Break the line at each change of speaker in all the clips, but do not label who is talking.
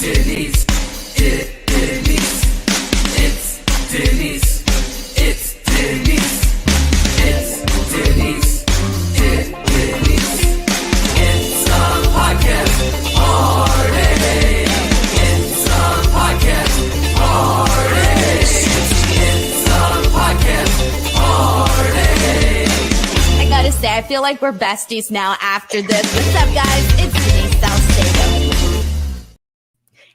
Denise, Denise, it's Denise, it's Denise, it's Denise, Denise, it's a podcast party, it's a podcast party, it's a podcast party.
I gotta say, I feel like we're besties now after this. What's up, guys? It's Denise Salcedo.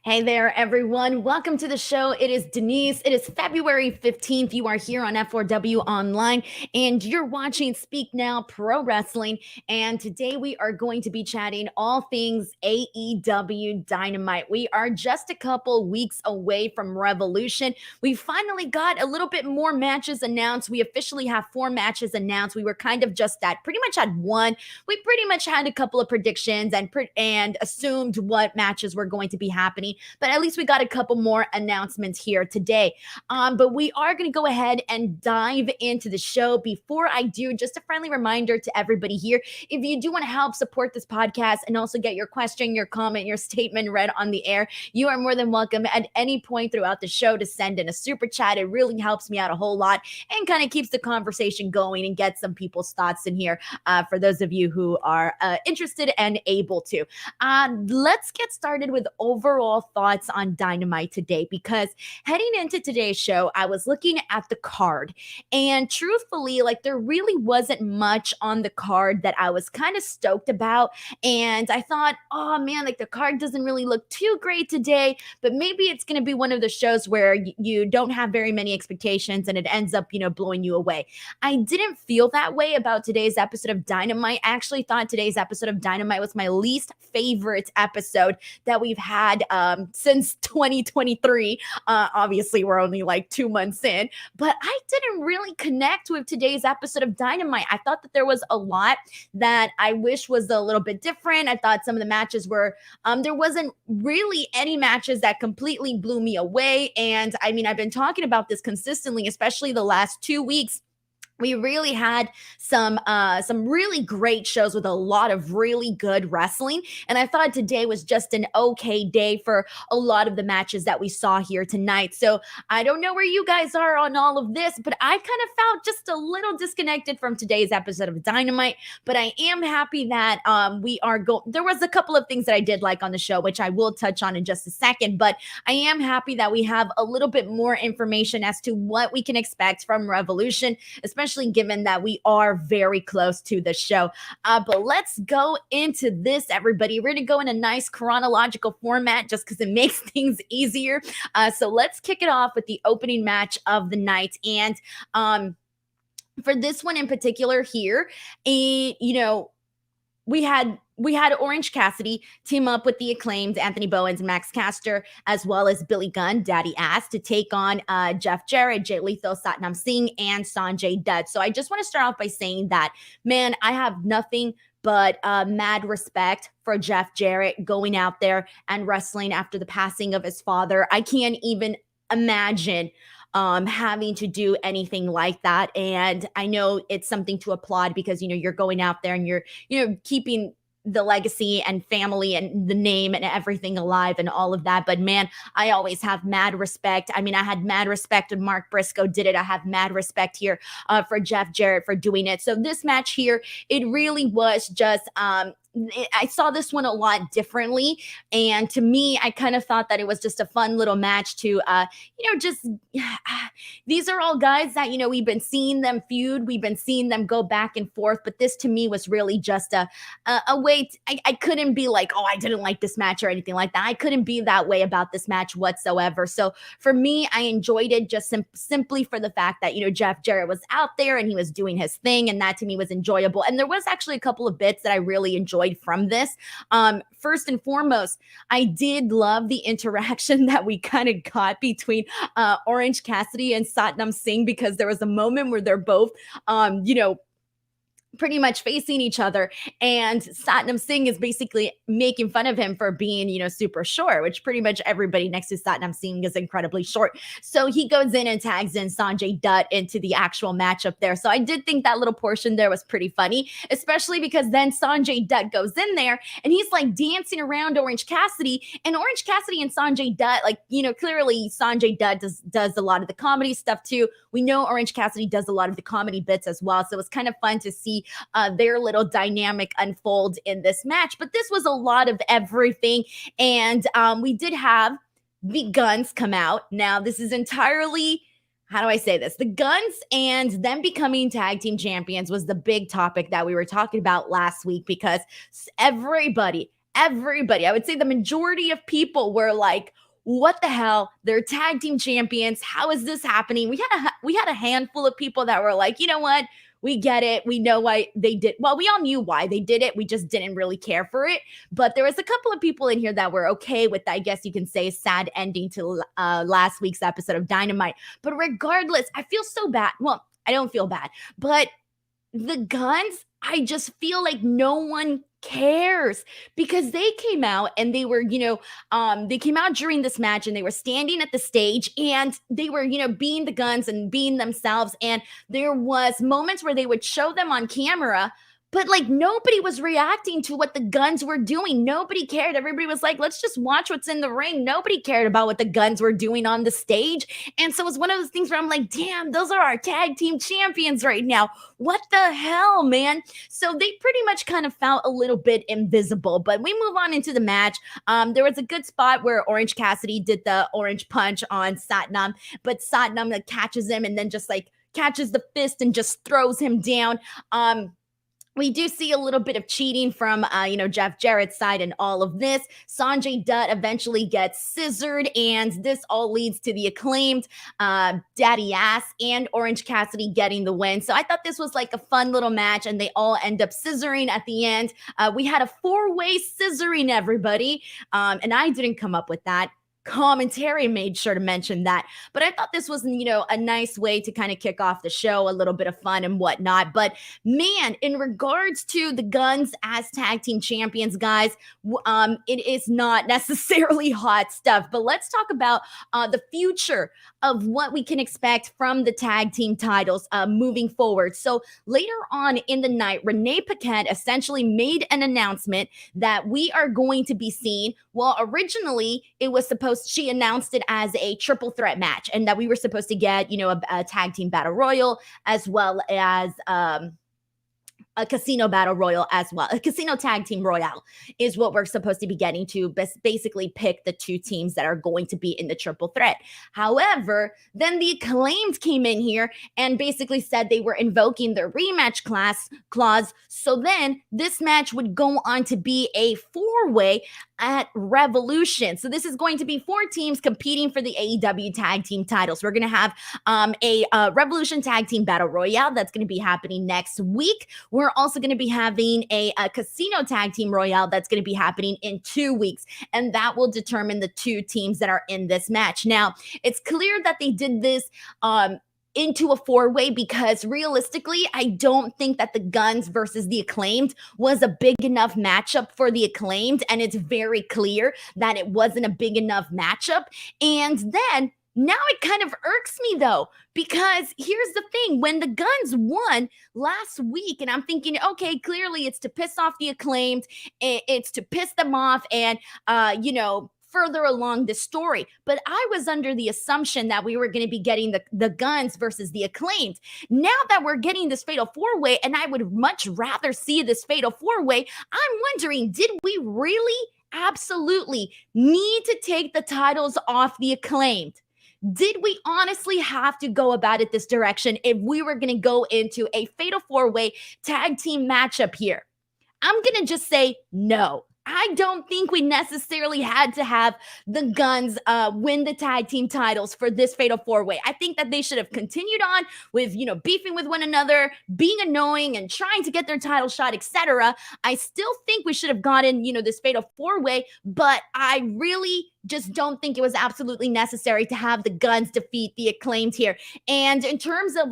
Hey there, everyone. Welcome to the show. It is Denise. It is February 15th. You are here on F4W Online, and you're watching Speak Now Pro Wrestling. And today we are going to be chatting all things AEW Dynamite. We are just a couple weeks away from Revolution. We finally got a little bit more matches announced. We officially have 4 matches announced. We were kind of just at pretty much had one. We pretty much had a couple of predictions and assumed what matches were going to be happening. But at least we got a couple more announcements here today. But we are going to go ahead and dive into the show. Before I do, just a friendly reminder to everybody here, if you do want to help support this podcast and also get your question, your comment, your statement read on the air, you are more than welcome at any point throughout the show to send in a super chat. It really helps me out a whole lot and kind of keeps the conversation going and gets some people's thoughts in here for those of you who are interested and able to. Let's get started with overall thoughts on Dynamite today, because heading into today's show, I was looking at the card, and truthfully, like, there really wasn't much on the card that I was kind of stoked about. And I thought, oh man, like, the card doesn't really look too great today, but maybe it's going to be one of the shows where you don't have very many expectations and it ends up, blowing you away. I didn't feel that way about today's episode of Dynamite. I actually thought today's episode of Dynamite was my least favorite episode that we've had since 2023. Obviously, we're only like 2 months in, but I didn't really connect with today's episode of Dynamite. I thought that there was a lot that I wish was a little bit different. I thought some of the matches were, there wasn't really any matches that completely blew me away. And I mean, I've been talking about this consistently, especially the last 2 weeks. We really had some really great shows with a lot of really good wrestling. And I thought today was just an okay day for a lot of the matches that we saw here tonight. So I don't know where you guys are on all of this, but I kind of felt just a little disconnected from today's episode of Dynamite. But I am happy that there was a couple of things that I did like on the show, which I will touch on in just a second. But I am happy that we have a little bit more information as to what we can expect from Revolution, especially given that we are very close to the show. But let's go into this, everybody. We're going to go in a nice chronological format just because it makes things easier. So let's kick it off with the opening match of the night. And for this one in particular here, we had Orange Cassidy team up with the Acclaimed, Anthony Bowens, Max Caster, as well as Billy Gunn, Daddy Ass, to take on Jeff Jarrett, Jay Lethal, Satnam Singh, and Sanjay Dutt. So I just want to start off by saying that, man, I have nothing but mad respect for Jeff Jarrett going out there and wrestling after the passing of his father. I can't even imagine having to do anything like that. And I know it's something to applaud because, you're going out there and you're keeping the legacy and family and the name and everything alive and all of that. But man, I always have mad respect. I mean, I had mad respect when Mark Briscoe did it. I have mad respect here for Jeff Jarrett for doing it. So this match here, it really was just, I saw this one a lot differently. And to me, I kind of thought that it was just a fun little match to, these are all guys that, we've been seeing them feud. We've been seeing them go back and forth. But this to me was really just a way. I couldn't be like, oh, I didn't like this match or anything like that. I couldn't be that way about this match whatsoever. So for me, I enjoyed it just simply for the fact that, Jeff Jarrett was out there and he was doing his thing. And that to me was enjoyable. And there was actually a couple of bits that I really enjoyed from this. First and foremost, I did love the interaction that we kind of got between Orange Cassidy and Satnam Singh, because there was a moment where they're both, pretty much facing each other, and Satnam Singh is basically making fun of him for being, super short, which pretty much everybody next to Satnam Singh is incredibly short. So he goes in and tags in Sanjay Dutt into the actual matchup there. So I did think that little portion there was pretty funny, especially because then Sanjay Dutt goes in there and he's like dancing around Orange Cassidy, and Orange Cassidy and Sanjay Dutt, clearly Sanjay Dutt does a lot of the comedy stuff too. We know Orange Cassidy does a lot of the comedy bits as well. So it was kind of fun to see their little dynamic unfold in this match. But this was a lot of everything. And we did have the Guns come out. Now, this is entirely, how do I say this? The Guns and them becoming tag team champions was the big topic that we were talking about last week, because everybody, I would say the majority of people were like, what the hell? They're tag team champions. How is this happening? We had a handful of people that were like, you know what? We get it. We know why they did. Well, we all knew why they did it. We just didn't really care for it. But there was a couple of people in here that were okay with, I guess you can say, a sad ending to last week's episode of Dynamite. But regardless, I feel so bad. Well, I don't feel bad. But the Guns, I just feel like no one cares, because they came out and they were, they came out during this match and they were standing at the stage and they were, being the Guns and being themselves. And there was moments where they would show them on camera, but like nobody was reacting to what the Guns were doing. Nobody cared. Everybody was like, let's just watch what's in the ring. Nobody cared about what the Guns were doing on the stage. And so it was one of those things where I'm like, damn, those are our tag team champions right now. What the hell, man? So they pretty much kind of felt a little bit invisible. But we move on into the match. There was a good spot where Orange Cassidy did the orange punch on Satnam, but Satnam catches him and then just like catches the fist and just throws him down. We do see a little bit of cheating from, Jeff Jarrett's side and all of this. Sanjay Dutt eventually gets scissored, and this all leads to the Acclaimed, Daddy Ass, and Orange Cassidy getting the win. So I thought this was like a fun little match, and they all end up scissoring at the end. We had a 4-way scissoring, everybody, and I didn't come up with that. Commentary made sure to mention that. But I thought this was, a nice way to kind of kick off the show, a little bit of fun and whatnot. But man, in regards to the Guns as tag team champions, guys, it is not necessarily hot stuff. But let's talk about the future of what we can expect from the tag team titles moving forward. So later on in the night, Renee Paquette essentially made an announcement that we are going to be seeing, well, originally it was she announced it as a triple threat match, and that we were supposed to get, a tag team battle royal, as well as a casino battle royal as well. A casino tag team royale is what we're supposed to be getting to basically pick the two teams that are going to be in the triple threat. However, then the Acclaimed came in here and basically said they were invoking their rematch clause. So then this match would go on to be a 4-way at Revolution. So this is going to be 4 teams competing for the AEW tag team titles. We're going to have a Revolution tag team battle royale that's going to be happening next week. We're also going to be having a casino tag team royale that's going to be happening in 2 weeks, and that will determine the 2 teams that are in this match. Now, it's clear that they did this into a 4-way because realistically, I don't think that the Guns versus the Acclaimed was a big enough matchup for the Acclaimed, and it's very clear that it wasn't a big enough matchup. And then now it kind of irks me though, because here's the thing, when the Guns won last week, and I'm thinking, okay, clearly it's to piss off the Acclaimed, it's to piss them off and, further along the story. But I was under the assumption that we were going to be getting the Guns versus the Acclaimed. Now that we're getting this fatal 4-way, and I would much rather see this fatal 4-way, I'm wondering, did we really absolutely need to take the titles off the Acclaimed? Did we honestly have to go about it this direction if we were going to go into a fatal 4-way tag team matchup here? I'm going to just say no. I don't think we necessarily had to have the Guns win the tag team titles for this fatal 4-way. I think that they should have continued on with, beefing with one another, being annoying and trying to get their title shot, etc. I still think we should have gotten, this fatal 4-way, but I really just don't think it was absolutely necessary to have the Guns defeat the Acclaimed here. And in terms of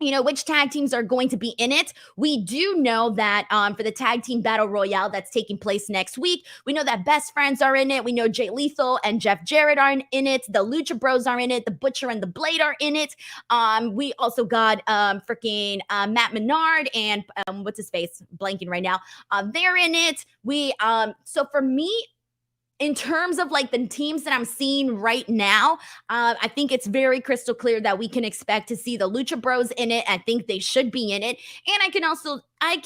which tag teams are going to be in it. We do know that for the tag team battle royale that's taking place next week, we know that Best Friends are in it. We know Jay Lethal and Jeff Jarrett are in it. The Lucha Bros are in it. The Butcher and the Blade are in it. We also got freaking Matt Menard and what's his face? Blanking right now. They're in it. So for me, in terms of like the teams that I'm seeing right now, I think it's very crystal clear that we can expect to see the Lucha Bros in it. I think they should be in it. And I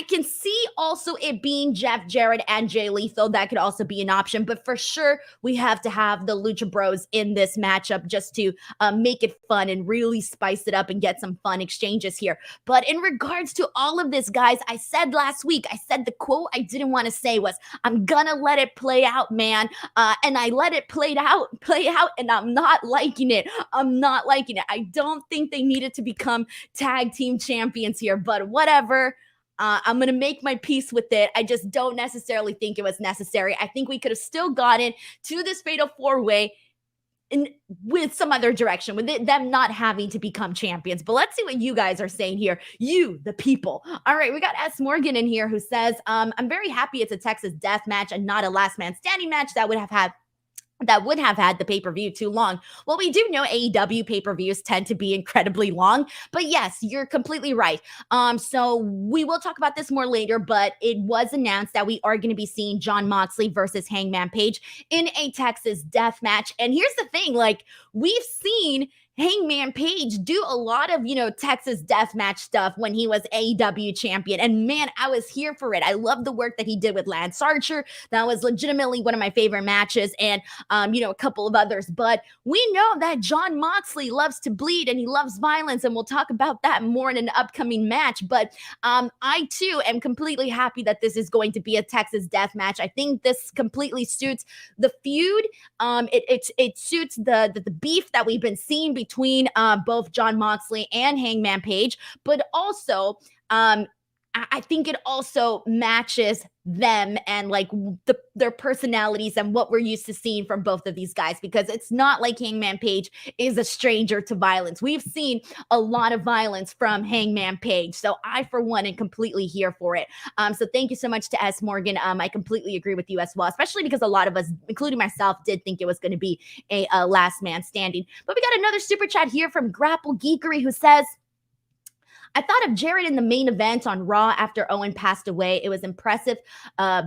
can see also it being Jeff Jarrett and Jay Lethal. That could also be an option. But for sure, we have to have the Lucha Bros in this matchup just to make it fun and really spice it up and get some fun exchanges here. But in regards to all of this, guys, I said last week, the quote I didn't want to say was, I'm gonna let it play out, man. And I let it play out, and I'm not liking it. I don't think they needed to become tag team champions here, but whatever. I'm going to make my peace with it. I just don't necessarily think it was necessary. I think we could have still gotten to this fatal four-way with some other direction, with them not having to become champions. But let's see what you guys are saying here. You, the people. All right, we got S. Morgan in here who says, I'm very happy it's a Texas death match and not a last man standing match that would have had the pay-per-view too long. Well, we do know AEW pay-per-views tend to be incredibly long, but yes, you're completely right. So we will talk about this more later, but it was announced that we are going to be seeing Jon Moxley versus Hangman Page in a Texas death match. And here's the thing, like, we've seen Hangman Page do a lot of, Texas deathmatch stuff when he was AEW champion. And man, I was here for it. I love the work that he did with Lance Archer. That was legitimately one of my favorite matches, and, a couple of others. But we know that Jon Moxley loves to bleed and he loves violence, and we'll talk about that more in an upcoming match. But I too am completely happy that this is going to be a Texas death match. I think this completely suits the feud. It suits the beef that we've been seeing between both Jon Moxley and Hangman Page, but also I think it also matches them and like their personalities and what we're used to seeing from both of these guys, because it's not like Hangman Page is a stranger to violence. We've seen a lot of violence from Hangman Page. So I, for one, am completely here for it. So thank you so much to S. Morgan. I completely agree with you as well, especially because a lot of us, including myself, did think it was going to be a last man standing. But we got another super chat here from Grapple Geekery who says, I thought of Jarrett in the main event on Raw after Owen passed away. It was impressive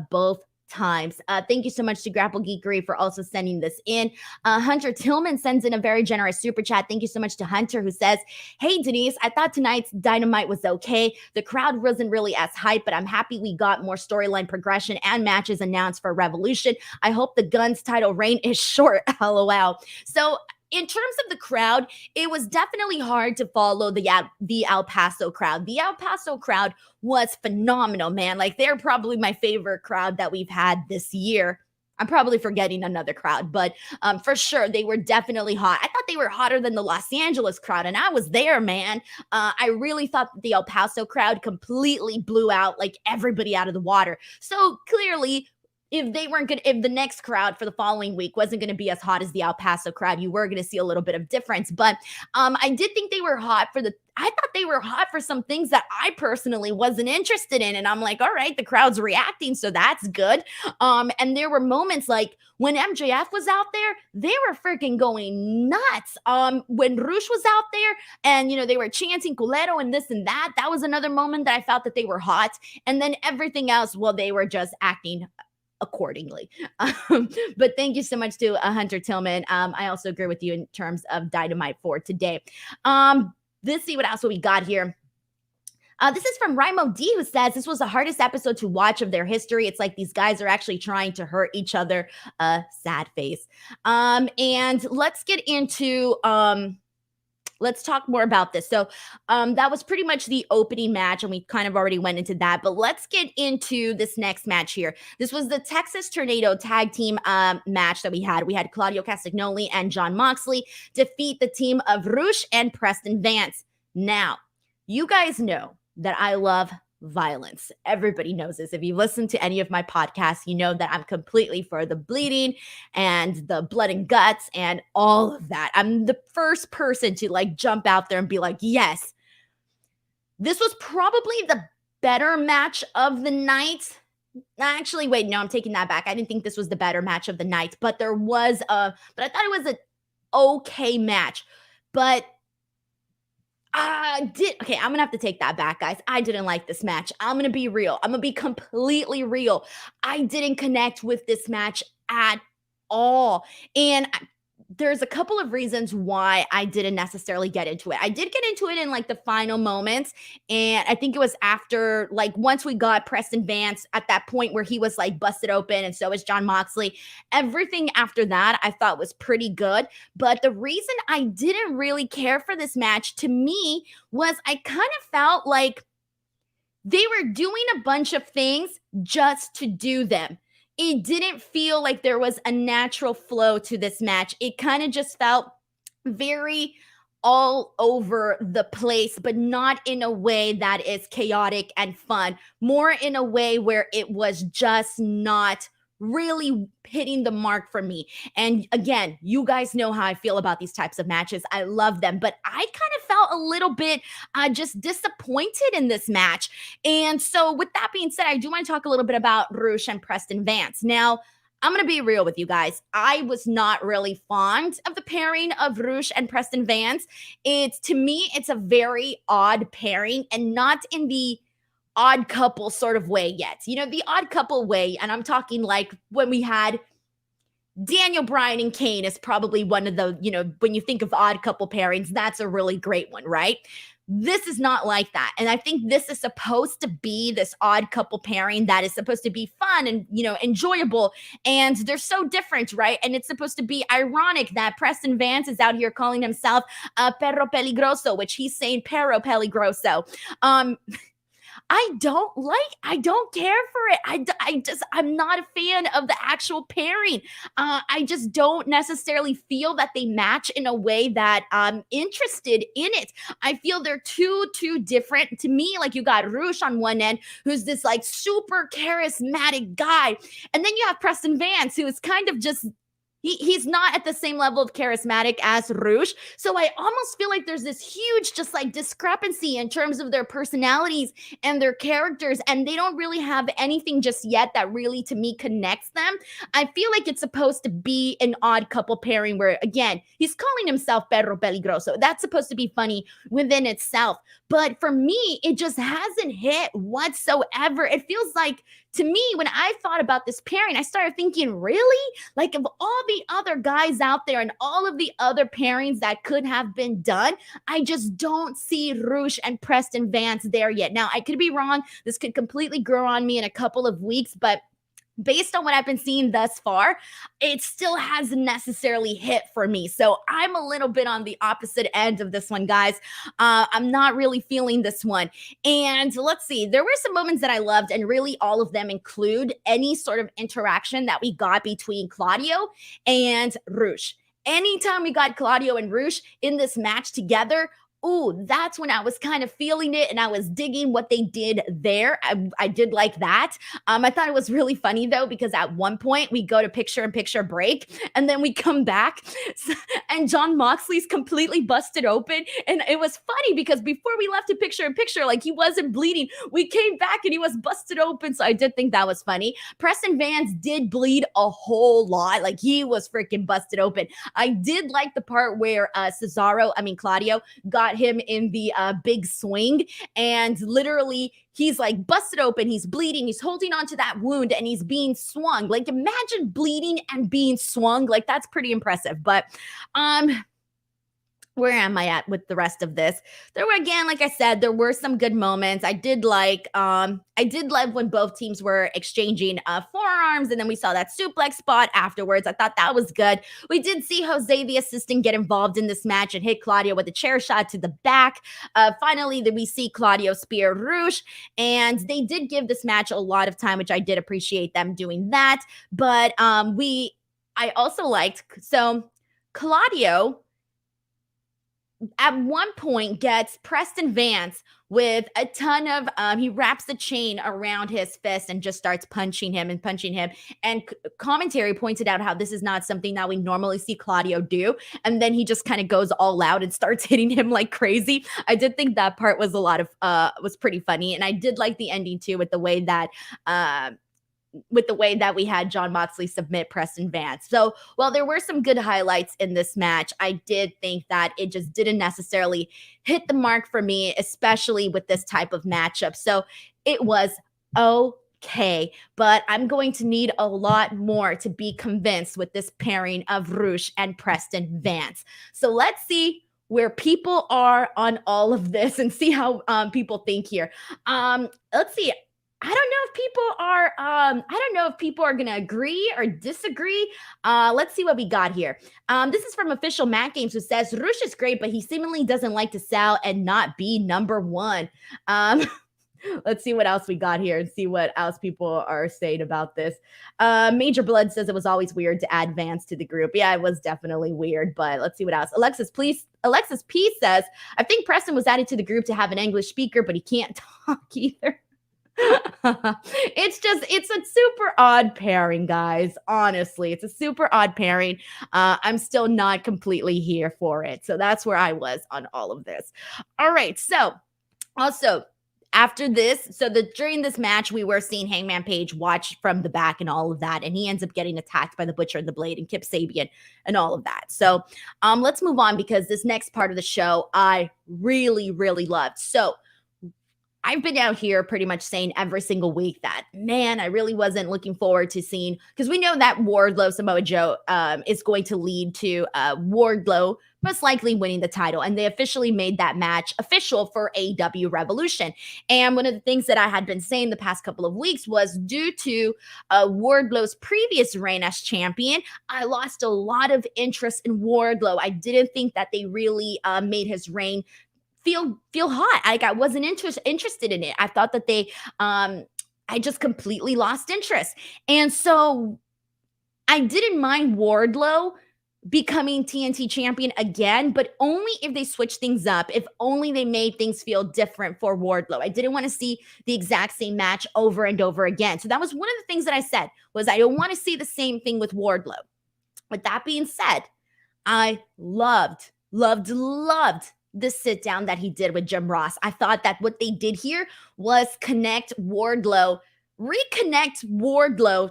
both times. Thank you so much to Grapple Geekery for also sending this in. Hunter Tillman sends in a very generous super chat. Thank you so much to Hunter, who says, hey, Denise, I thought tonight's Dynamite was okay. The crowd wasn't really as hyped, but I'm happy we got more storyline progression and matches announced for Revolution. I hope the Guns title reign is short. LOL. So in terms of the crowd, it was definitely hard to follow the El Paso crowd. The El Paso crowd was phenomenal, man. Like, they're probably my favorite crowd that we've had this year. I'm probably forgetting another crowd, but for sure, they were definitely hot. I thought they were hotter than the Los Angeles crowd, and I was there, man. I really thought that the El Paso crowd completely blew out, like, everybody out of the water. So clearly, if the next crowd for the following week wasn't going to be as hot as the El Paso crowd, you were going to see a little bit of difference. But I did think they were hot I thought they were hot for some things that I personally wasn't interested in. And I'm like, all right, the crowd's reacting, so that's good. And there were moments like when MJF was out there, they were freaking going nuts. When Rush was out there and, they were chanting Culero and this and that, that was another moment that I felt that they were hot. And then everything else, well, they were just acting accordingly. But thank you so much to Hunter Tillman. I also agree with you in terms of Dynamite for today. Let's see what else we got here. This is from Rimo D, who says, this was the hardest episode to watch of their history. It's like these guys are actually trying to hurt each other. Sad face. And let's get into... let's talk more about this. So that was pretty much the opening match, and we kind of already went into that. But let's get into this next match here. This was the Texas Tornado tag team match that we had. We had Claudio Castagnoli and Jon Moxley defeat the team of Rush and Preston Vance. Now, you guys know that I love violence. Everybody knows this. If you listen to any of my podcasts, you know that I'm completely for the bleeding and the blood and guts and all of that. I'm the first person to like jump out there and be like, yes, this was probably the better match of the night. Actually, wait, no, I'm taking that back. I didn't think this was the better match of the night, but I thought it was an okay match. But okay, I'm gonna have to take that back, guys. I didn't like this match. I'm gonna be real. I'm gonna be completely real. I didn't connect with this match at all. And there's a couple of reasons why I didn't necessarily get into it. I did get into it in like the final moments. And I think it was after, like, once we got Preston Vance at that point where he was like busted open, and so is Jon Moxley. Everything after that I thought was pretty good. But the reason I didn't really care for this match, to me, was I kind of felt like they were doing a bunch of things just to do them. It didn't feel like there was a natural flow to this match. It kind of just felt very all over the place, but not in a way that is chaotic and fun. More in a way where it was just not really hitting the mark for me. And again, you guys know how I feel about these types of matches. I love them, but I kind of felt a little bit just disappointed in this match. And so with that being said, I do want to talk a little bit about Rush and Preston Vance. Now, I'm going to be real with you guys. I was not really fond of the pairing of Rush and Preston Vance. To me, it's a very odd pairing, and not in the odd couple sort of way yet. You know, the odd couple way, and I'm talking like when we had Daniel Bryan and Kane is probably one of the, you know, when you think of odd couple pairings, that's a really great one, right? This is not like that. And I think this is supposed to be this odd couple pairing that is supposed to be fun and, you know, enjoyable. And they're so different, right? And it's supposed to be ironic that Preston Vance is out here calling himself Perro Peligroso, which he's saying Perro Peligroso. I don't care for it. I'm not a fan of the actual pairing. I just don't necessarily feel that they match in a way that I'm interested in it. I feel they're too different to me. Like, you got Rush on one end, who's this like super charismatic guy. And then you have Preston Vance, who is kind of just, he's not at the same level of charismatic as Rush. So I almost feel like there's this huge just like discrepancy in terms of their personalities and their characters, and they don't really have anything just yet that really, to me, connects them. I feel like it's supposed to be an odd couple pairing where, again, he's calling himself Perro Peligroso. That's supposed to be funny within itself. But for me, it just hasn't hit whatsoever. It feels like, to me, when I thought about this pairing, I started thinking, really? Like, of all the other guys out there and all of the other pairings that could have been done, I just don't see Rush and Preston Vance there yet. Now, I could be wrong. This could completely grow on me in a couple of weeks, but based on what I've been seeing thus far, it still hasn't necessarily hit for me. So I'm a little bit on the opposite end of this one, guys. I'm not really feeling this one. And let's see, there were some moments that I loved, and really all of them include any sort of interaction that we got between Claudio and Rush. Anytime we got Claudio and Rush in this match together, ooh, that's when I was kind of feeling it, and I was digging what they did there. I did like that. I thought it was really funny, though, because at one point we go to picture-in-picture break, and then we come back, and Jon Moxley's completely busted open. And it was funny because before we left to picture-in-picture, like, he wasn't bleeding. We came back, and he was busted open, so I did think that was funny. Preston Vance did bleed a whole lot. Like, he was freaking busted open. I did like the part where Claudio got him in the big swing, and literally he's like busted open, he's bleeding, he's holding on to that wound, and he's being swung. Like, imagine bleeding and being swung. Like, that's pretty impressive. But where am I at with the rest of this? There were, again, like I said, there were some good moments. I did love when both teams were exchanging forearms, and then we saw that suplex spot afterwards. I thought that was good. We did see Jose, the assistant, get involved in this match and hit Claudio with a chair shot to the back. Finally, we see Claudio spear Rush, and they did give this match a lot of time, which I did appreciate them doing that. But I also liked, so Claudio at one point gets Preston Vance with a ton of, he wraps the chain around his fist and just starts punching him and punching him. And commentary pointed out how this is not something that we normally see Claudio do. And then he just kind of goes all out and starts hitting him like crazy. I did think that part was was pretty funny. And I did like the ending too, with the way that, we had Jon Moxley submit Preston Vance. So while there were some good highlights in this match, I did think that it just didn't necessarily hit the mark for me, especially with this type of matchup. So it was okay, but I'm going to need a lot more to be convinced with this pairing of Rush and Preston Vance. So let's see where people are on all of this and see how people think here. Let's see. I don't know if people are going to agree or disagree. Let's see what we got here. This is from official Matt Games, who says Rush is great, but he seemingly doesn't like to sell and not be number one. Let's see what else we got here and see what else people are saying about this. Major Blood says it was always weird to add Vance to the group. Yeah, it was definitely weird, but let's see what else. Alexis P says, I think Preston was added to the group to have an English speaker, but he can't talk either. It's a super odd pairing, guys. Honestly, it's a super odd pairing. I'm still not completely here for it. So that's where I was on all of this. All right. So also, after this, during this match, we were seeing Hangman Page watch from the back and all of that, and he ends up getting attacked by the Butcher and the Blade and Kip Sabian and all of that. So let's move on, because this next part of the show I really, really loved. So I've been out here pretty much saying every single week that, man, I really wasn't looking forward to seeing, because we know that Wardlow, Samoa Joe, is going to lead to Wardlow most likely winning the title. And they officially made that match official for AEW Revolution. And one of the things that I had been saying the past couple of weeks was, due to Wardlow's previous reign as champion, I lost a lot of interest in Wardlow. I didn't think that they really made his reign feel hot. I wasn't interested in it. I thought that they I just completely lost interest. And so I didn't mind Wardlow becoming TNT champion again, but only if they switched things up, if only they made things feel different for Wardlow. I didn't want to see the exact same match over and over again. So that was one of the things that I said, was I don't want to see the same thing with Wardlow. With that being said, I loved the sit down that he did with Jim Ross. I thought that what they did here was reconnect Wardlow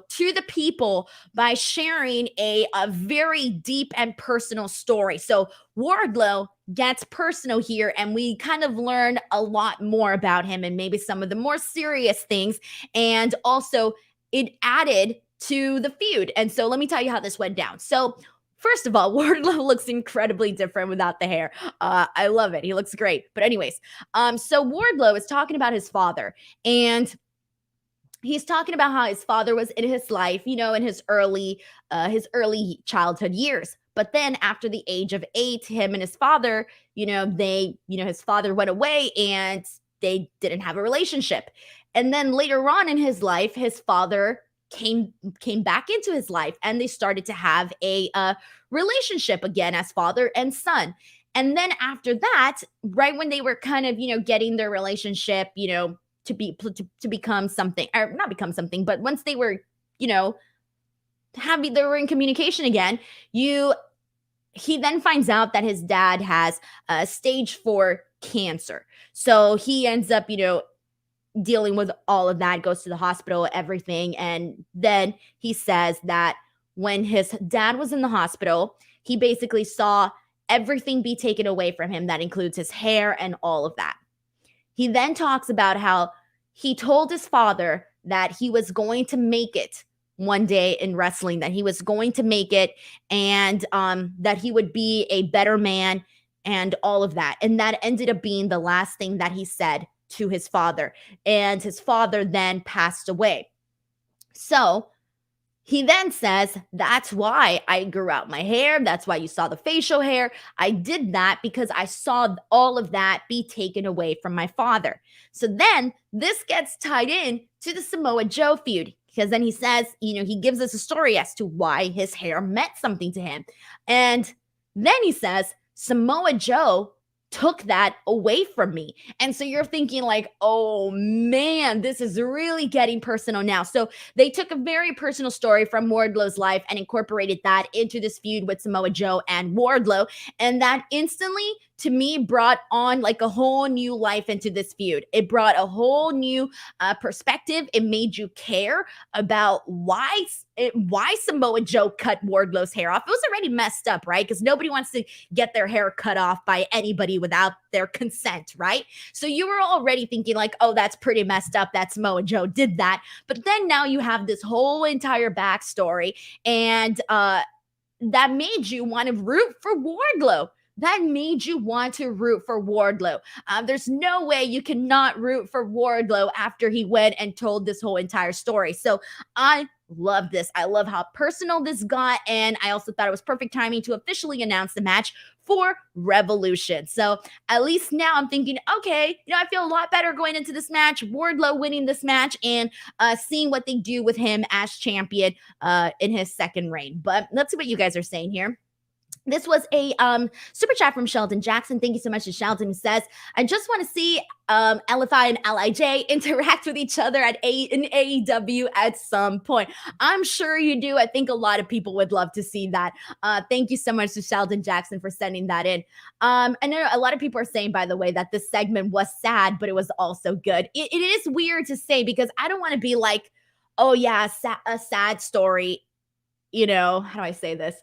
to the people by sharing a very deep and personal story. So Wardlow gets personal here, and we kind of learn a lot more about him and maybe some of the more serious things. And also it added to the feud. And so let me tell you how this went down. So first of all, Wardlow looks incredibly different without the hair. I love it. He looks great. But anyways, so Wardlow is talking about his father, and he's talking about how his father was in his life, in his early childhood years. But then after the age of 8, him and his father, his father went away and they didn't have a relationship. And then later on in his life, his father came back into his life, and they started to have a relationship again as father and son. And then after that, right when they were kind of, getting their relationship, to become something, or not become something, but once they were, they were in communication again, he then finds out that his dad has stage 4 cancer. So he ends up, dealing with all of that, goes to the hospital, everything. And then he says that when his dad was in the hospital, he basically saw everything be taken away from him. That includes his hair and all of that. He then talks about how he told his father that he was going to make it one day in wrestling, that he was going to make it, and that he would be a better man and all of that. And that ended up being the last thing that he said to his father. And his father then passed away. So he then says, that's why I grew out my hair. That's why you saw the facial hair. I did that because I saw all of that be taken away from my father. So then this gets tied in to the Samoa Joe feud, because then he says, he gives us a story as to why his hair meant something to him. And then he says, Samoa Joe took that away from me. And so you're thinking like, oh man, this is really getting personal now. So they took a very personal story from Wardlow's life and incorporated that into this feud with Samoa Joe and Wardlow. And that instantly, to me, brought on like a whole new life into this feud. It brought a whole new perspective. It made you care about why Samoa Joe cut Wardlow's hair off. It was already messed up, right? Because nobody wants to get their hair cut off by anybody without their consent, right? So you were already thinking like, oh, that's pretty messed up that Samoa Joe did that. But then now you have this whole entire backstory, and that made you want to root for Wardlow. That made you want to root for Wardlow. There's no way you cannot root for Wardlow after he went and told this whole entire story. So I love this. I love how personal this got. And I also thought it was perfect timing to officially announce the match for Revolution. So at least now I'm thinking, okay, I feel a lot better going into this match, Wardlow winning this match, and seeing what they do with him as champion in his second reign. But let's see what you guys are saying here. This was a super chat from Sheldon Jackson. Thank you so much to Sheldon, who says, I just want to see LFI and LIJ interact with each other in AEW at some point. I'm sure you do. I think a lot of people would love to see that. Thank you so much to Sheldon Jackson for sending that in. I know a lot of people are saying, by the way, that this segment was sad, but it was also good. It is weird to say because I don't want to be like, oh yeah, a sad story. How do I say this?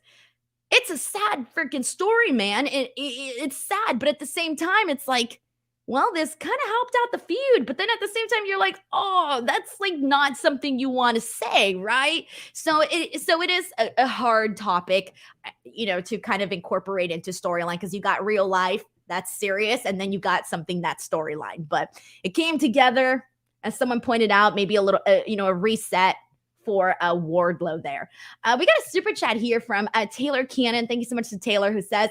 It's a sad freaking story, man. It's sad, but at the same time, it's like, well, this kind of helped out the feud. But then at the same time, you're like, oh, that's like not something you want to say, right? So it is a hard topic, to kind of incorporate into storyline, because you got real life that's serious, and then you got something that's storyline. But it came together, as someone pointed out, maybe a little, a reset for Wardlow there. We got a super chat here from Taylor Cannon. Thank you so much to Taylor, who says,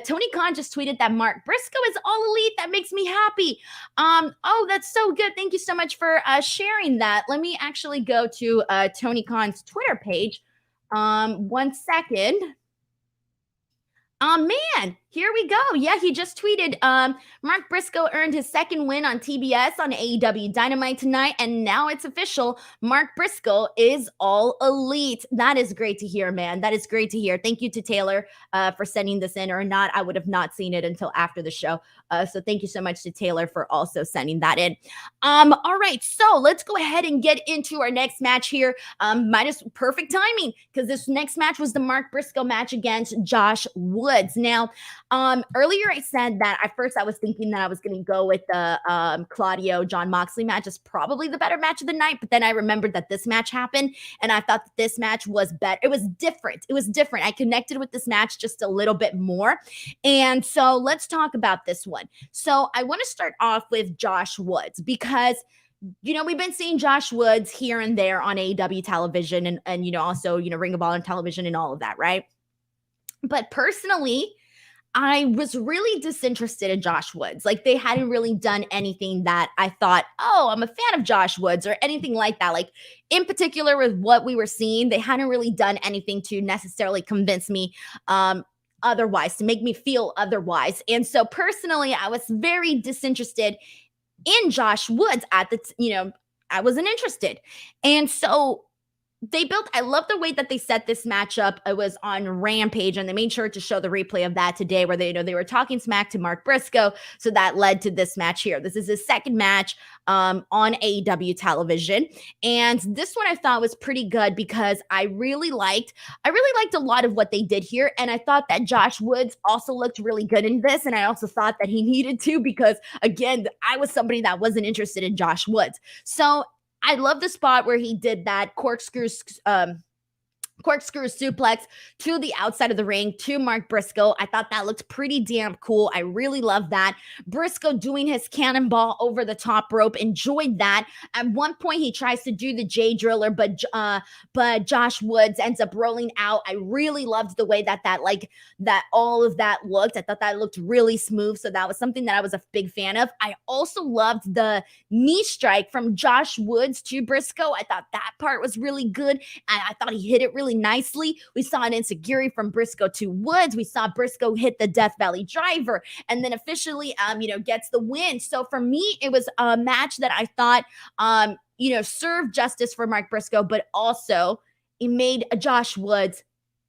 Tony Khan just tweeted that Mark Briscoe is all elite. That makes me happy. Oh, that's so good. Thank you so much for sharing that. Let me actually go to Tony Khan's Twitter page. 1 second. Man, here we go. Yeah, he just tweeted, Mark Briscoe earned his second win on TBS on AEW Dynamite tonight, and now it's official. Mark Briscoe is all elite. That is great to hear, man. That is great to hear. Thank you to Taylor for sending this in, or not, I would have not seen it until after the show. So thank you so much to Taylor for also sending that in. All right, so let's go ahead and get into our next match here. Minus perfect timing, because this next match was the Mark Briscoe match against Josh Woods. Now, earlier I said that at first I was thinking that I was going to go with the Claudio John Moxley match as probably the better match of the night, but then I remembered that this match happened, and I thought that this match was better. It was different. I connected with this match just a little bit more, and so let's talk about this one. So I want to start off with Josh Woods, because we've been seeing Josh Woods here and there on AEW television and also, Ring of Honor television and all of that, right? But personally, I was really disinterested in Josh Woods. Like, they hadn't really done anything that I thought, oh, I'm a fan of Josh Woods, or anything like that. Like, in particular with what we were seeing, they hadn't really done anything to necessarily convince me otherwise, to make me feel otherwise. And so personally, I was very disinterested in Josh Woods I wasn't interested. And so I love the way that they set this match up. It was on Rampage, and they made sure to show the replay of that today, where they were talking smack to Mark Briscoe. So that led to this match here. This is his second match on AEW television. And this one I thought was pretty good, because I really liked a lot of what they did here. And I thought that Josh Woods also looked really good in this. And I also thought that he needed to, because again, I was somebody that wasn't interested in Josh Woods. So I love the spot where he did that corkscrew suplex to the outside of the ring to Mark Briscoe. I thought that looked pretty damn cool. I really love that. Briscoe doing his cannonball over the top rope. Enjoyed that. At one point, he tries to do the J Driller, but Josh Woods ends up rolling out. I really loved the way that all of that looked. I thought that looked really smooth. So that was something that I was a big fan of. I also loved the knee strike from Josh Woods to Briscoe. I thought that part was really good. I thought he hit it really nicely. We saw an enziguri from Briscoe to Woods. We saw Briscoe hit the Death Valley Driver and then officially, gets the win. So for me, it was a match that I thought, served justice for Mark Briscoe, but also it made Josh Woods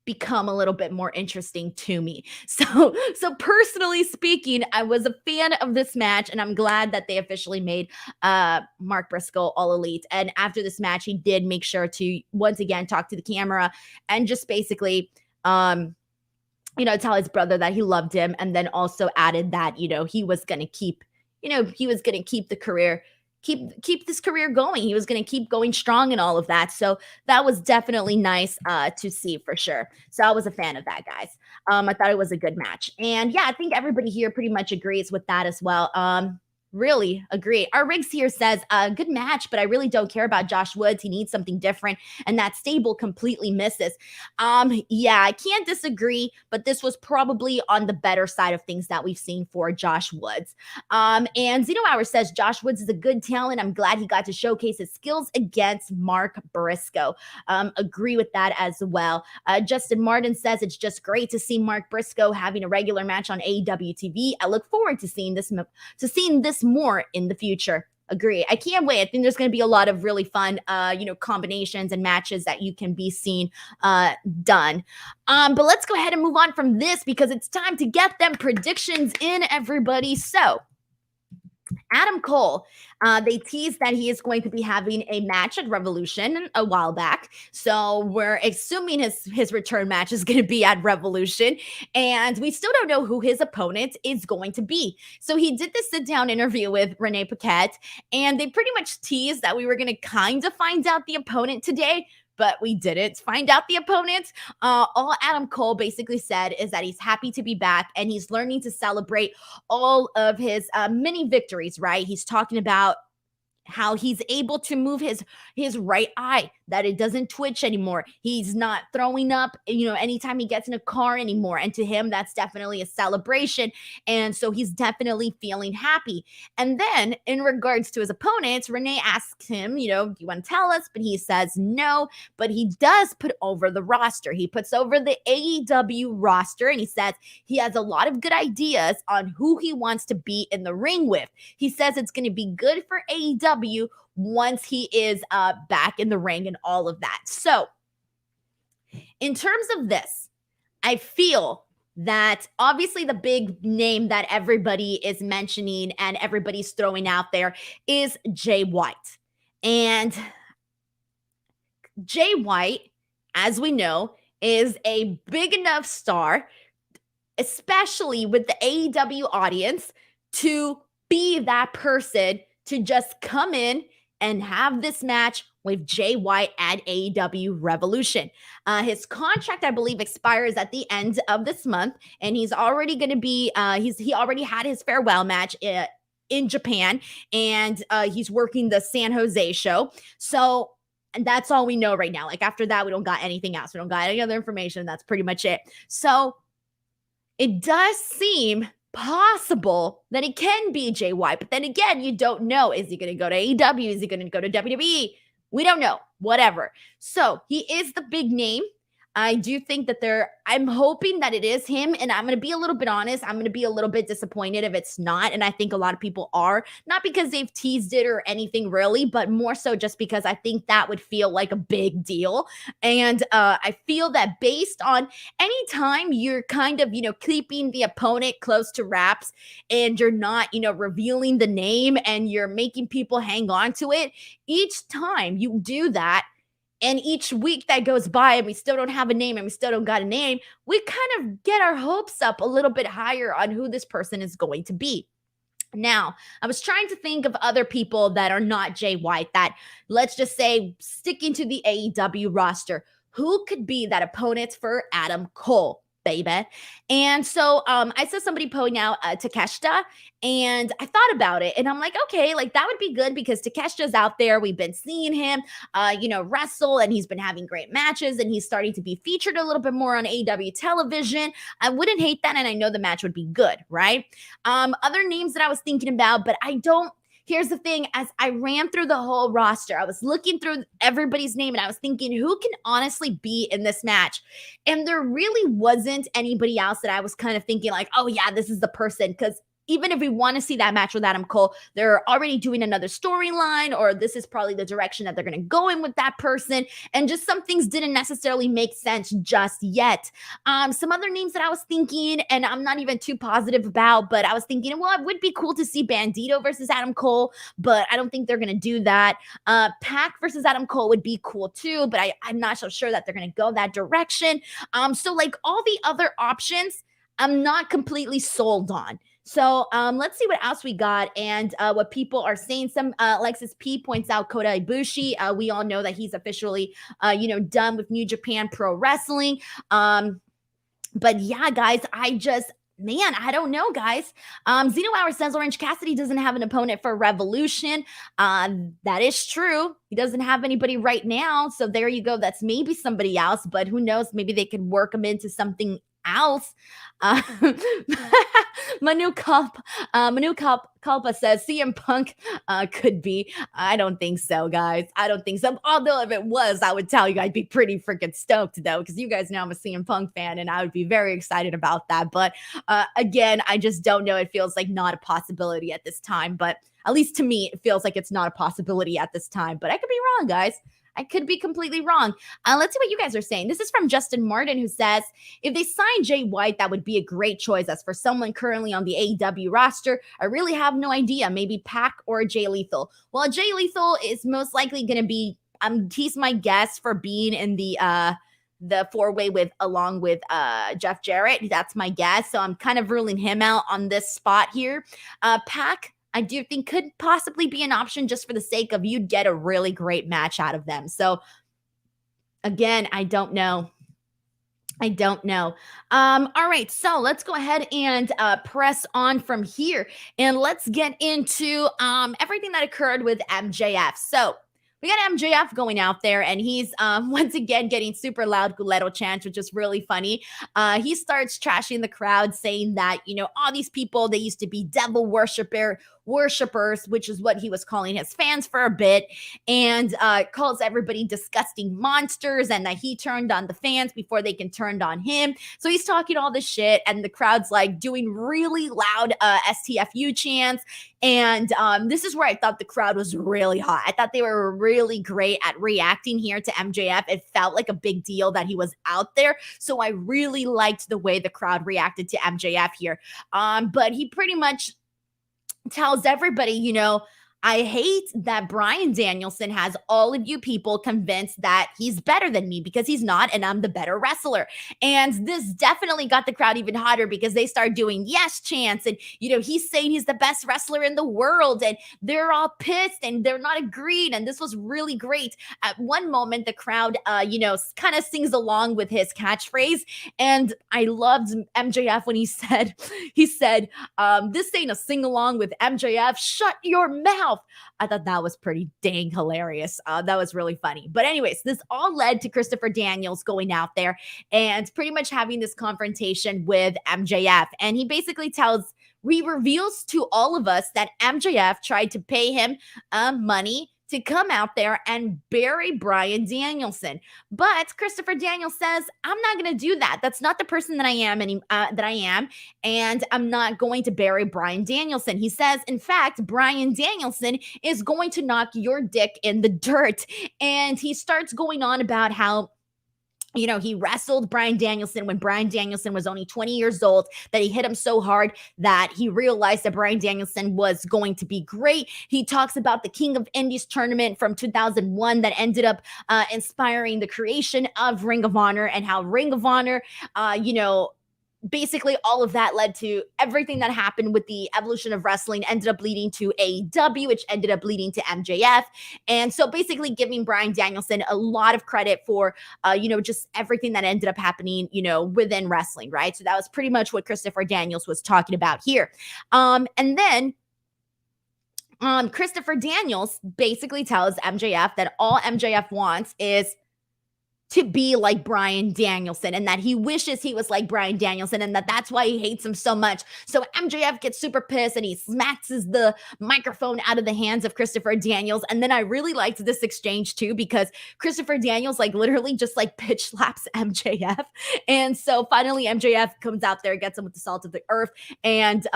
become a little bit more interesting to me. So personally speaking, I was a fan of this match, and I'm glad that they officially made Mark Briscoe All Elite. And after this match, he did make sure to once again talk to the camera and just basically tell his brother that he loved him, and then also added that he was going to keep the career, keep this career going. He was going to keep going strong and all of that. So that was definitely nice to see for sure. So I was a fan of that, guys. I thought it was a good match. And yeah, I think everybody here pretty much agrees with that as well. Really agree. Our Riggs here says, good match, but I really don't care about Josh Woods. He needs something different, and that stable completely misses. Yeah, I can't disagree, but this was probably on the better side of things that we've seen for Josh Woods. And Zeno Hour says, Josh Woods is a good talent. I'm glad he got to showcase his skills against Mark Briscoe. Agree with that as well. Justin Martin says, it's just great to see Mark Briscoe having a regular match on AEW TV. I look forward to seeing this more in the future. Agree. I can't wait. I think there's going to be a lot of really fun, combinations and matches that you can be seen done. But let's go ahead and move on from this because it's time to get them predictions in, everybody. So Adam Cole, they teased that he is going to be having a match at Revolution a while back. So we're assuming his return match is going to be at Revolution. And we still don't know who his opponent is going to be. So he did this sit-down interview with Renee Paquette, and they pretty much teased that we were going to kind of find out the opponent today, but we didn't find out the opponent. All Adam Cole basically said is that he's happy to be back and he's learning to celebrate all of his mini victories, right? He's talking about how he's able to move his right eye, that it doesn't twitch anymore. He's not throwing up, anytime he gets in a car anymore. And to him, that's definitely a celebration. And so he's definitely feeling happy. And then in regards to his opponents, Renee asks him, do you want to tell us? But he says no, but he does put over the roster. He puts over the AEW roster, and he says he has a lot of good ideas on who he wants to be in the ring with. He says it's going to be good for AEW once he is back in the ring and all of that. So in terms of this, I feel that obviously the big name that everybody is mentioning and everybody's throwing out there is Jay White. And Jay White, as we know, is a big enough star, especially with the AEW audience, to be that person to just come in and have this match with Jay White at AEW Revolution. His contract, I believe, expires at the end of this month, and he's already going to be, he already had his farewell match in Japan, and he's working the San Jose show. So, and that's all we know right now. Like after that, we don't got anything else. We don't got any other information. That's pretty much it. So it does seem possible that it can be Jay White, but then again, you don't know. Is he going to go to AEW? Is he going to go to WWE? We don't know. Whatever. So he is the big name. I do think that I'm hoping that it is him, and I'm going to be a little bit honest. I'm going to be a little bit disappointed if it's not, and I think a lot of people are, not because they've teased it or anything really, but more so just because I think that would feel like a big deal. And I feel that based on any time you're kind of, keeping the opponent close to wraps and you're not, revealing the name and you're making people hang on to it, each time you do that, and each week that goes by and we still don't have a name and we still don't got a name, we kind of get our hopes up a little bit higher on who this person is going to be. Now, I was trying to think of other people that are not Jay White, that, let's just say, sticking to the AEW roster. Who could be that opponent for Adam Cole, baby? And so I saw somebody pointing out Takeshita, and I thought about it, and I'm like, okay, like that would be good because Takeshita's out there. We've been seeing him, wrestle, and he's been having great matches, and he's starting to be featured a little bit more on AEW television. I wouldn't hate that, and I know the match would be good, right? Other names that I was thinking about, but I don't here's the thing. As I ran through the whole roster, I was looking through everybody's name and I was thinking, who can honestly be in this match? And there really wasn't anybody else that I was kind of thinking like, oh yeah, this is the person. Because even if we want to see that match with Adam Cole, they're already doing another storyline, or this is probably the direction that they're going to go in with that person. And just some things didn't necessarily make sense just yet. Some other names that I was thinking, and I'm not even too positive about, but I was thinking, well, it would be cool to see Bandito versus Adam Cole, but I don't think they're going to do that. Pac versus Adam Cole would be cool too, but I'm not so sure that they're going to go that direction. So like all the other options, I'm not completely sold on. So let's see what else we got and what people are saying. Some Alexis P points out Kota Ibushi. We all know that he's officially, done with New Japan Pro Wrestling. But yeah, guys, I don't know, guys. Zeno Hour says Orange Cassidy doesn't have an opponent for Revolution. That is true. He doesn't have anybody right now. So there you go. That's maybe somebody else, but who knows? Maybe they could work him into something else. Manu Kalpa says CM Punk could be. I don't think so, guys. I don't think so. Although if it was, I would tell you I'd be pretty freaking stoked though, because you guys know I'm a CM Punk fan and I would be very excited about that. But again, I just don't know. It feels like not a possibility at this time. But at least to me, it feels like it's not a possibility at this time. But I could be wrong, guys. I could be completely wrong. Let's see what you guys are saying. This is from Justin Martin, who says, if they sign Jay White, that would be a great choice. As for someone currently on the AEW roster, I really have no idea. Maybe Pac or Jay Lethal. Well, Jay Lethal is most likely going to be, he's my guess for being in the four-way along with Jeff Jarrett. That's my guess. So I'm kind of ruling him out on this spot here. Pac, I do think could possibly be an option just for the sake of you'd get a really great match out of them. So again, I don't know. All right, so let's go ahead and press on from here, and let's get into everything that occurred with MJF. So we got MJF going out there, and he's once again getting super loud Guleto chants, which is really funny. He starts trashing the crowd, saying that, all these people, they used to be devil worshippers, which is what he was calling his fans for a bit, and calls everybody disgusting monsters, and that he turned on the fans before they can turn on him. So he's talking all this shit, and the crowd's like doing really loud STFU chants. And this is where I thought the crowd was really hot. I thought they were really great at reacting here to MJF. It felt like a big deal that he was out there. So I really liked the way the crowd reacted to MJF here. But he pretty much tells everybody, I hate that Bryan Danielson has all of you people convinced that he's better than me, because he's not, and I'm the better wrestler. And this definitely got the crowd even hotter, because they start doing yes chants, and he's saying he's the best wrestler in the world, and they're all pissed and they're not agreed. And this was really great. At one moment, the crowd kind of sings along with his catchphrase, and I loved MJF when he said this ain't a sing along with MJF, shut your mouth. I thought that was pretty dang hilarious. That was really funny. But anyways, this all led to Christopher Daniels going out there and pretty much having this confrontation with MJF. And he basically reveals to all of us that MJF tried to pay him money to come out there and bury Bryan Danielson. But Christopher Daniels says, I'm not going to do that. That's not the person that I am, and I'm not going to bury Bryan Danielson. He says, in fact, Bryan Danielson is going to knock your dick in the dirt. And he starts going on about how he wrestled Bryan Danielson when Bryan Danielson was only 20 years old, that he hit him so hard that he realized that Bryan Danielson was going to be great. He talks about the King of Indies tournament from 2001 that ended up inspiring the creation of Ring of Honor, and how Ring of Honor, basically all of that led to everything that happened with the evolution of wrestling, ended up leading to AEW, which ended up leading to MJF. And so basically giving Bryan Danielson a lot of credit for, just everything that ended up happening, within wrestling, right? So that was pretty much what Christopher Daniels was talking about here. And then Christopher Daniels basically tells MJF that all MJF wants is to be like Bryan Danielson, and that he wishes he was like Bryan Danielson, and that's why he hates him so much. So MJF gets super pissed and he smacks the microphone out of the hands of Christopher Daniels. And then I really liked this exchange too, because Christopher Daniels like literally just like pitch slaps MJF. And so finally MJF comes out there, gets him with the salt of the earth, and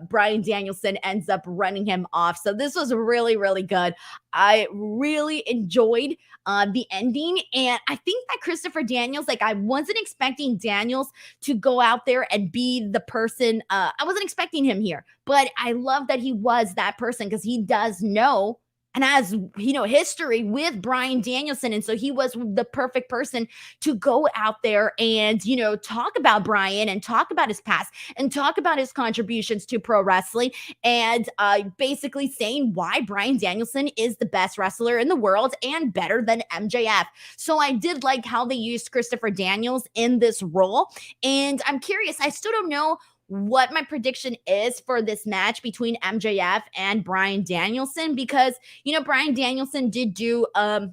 Bryan Danielson ends up running him off. So this was really, really good. I really enjoyed the ending. And I think that Christopher Daniels, like I wasn't expecting Daniels to go out there and be the person. I wasn't expecting him here, but I love that he was that person, because he does know and has, history with Bryan Danielson. And so he was the perfect person to go out there and, talk about Bryan and talk about his past and talk about his contributions to pro wrestling, and basically saying why Bryan Danielson is the best wrestler in the world and better than MJF. So I did like how they used Christopher Daniels in this role. And I'm curious, I still don't know what my prediction is for this match between MJF and Bryan Danielson, because, Bryan Danielson did do a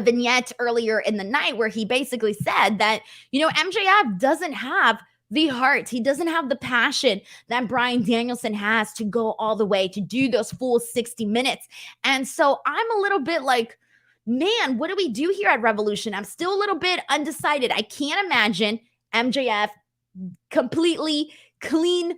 vignette earlier in the night where he basically said that, MJF doesn't have the heart. He doesn't have the passion that Bryan Danielson has to go all the way to do those full 60 minutes. And so I'm a little bit like, man, what do we do here at Revolution? I'm still a little bit undecided. I can't imagine MJF completely clean,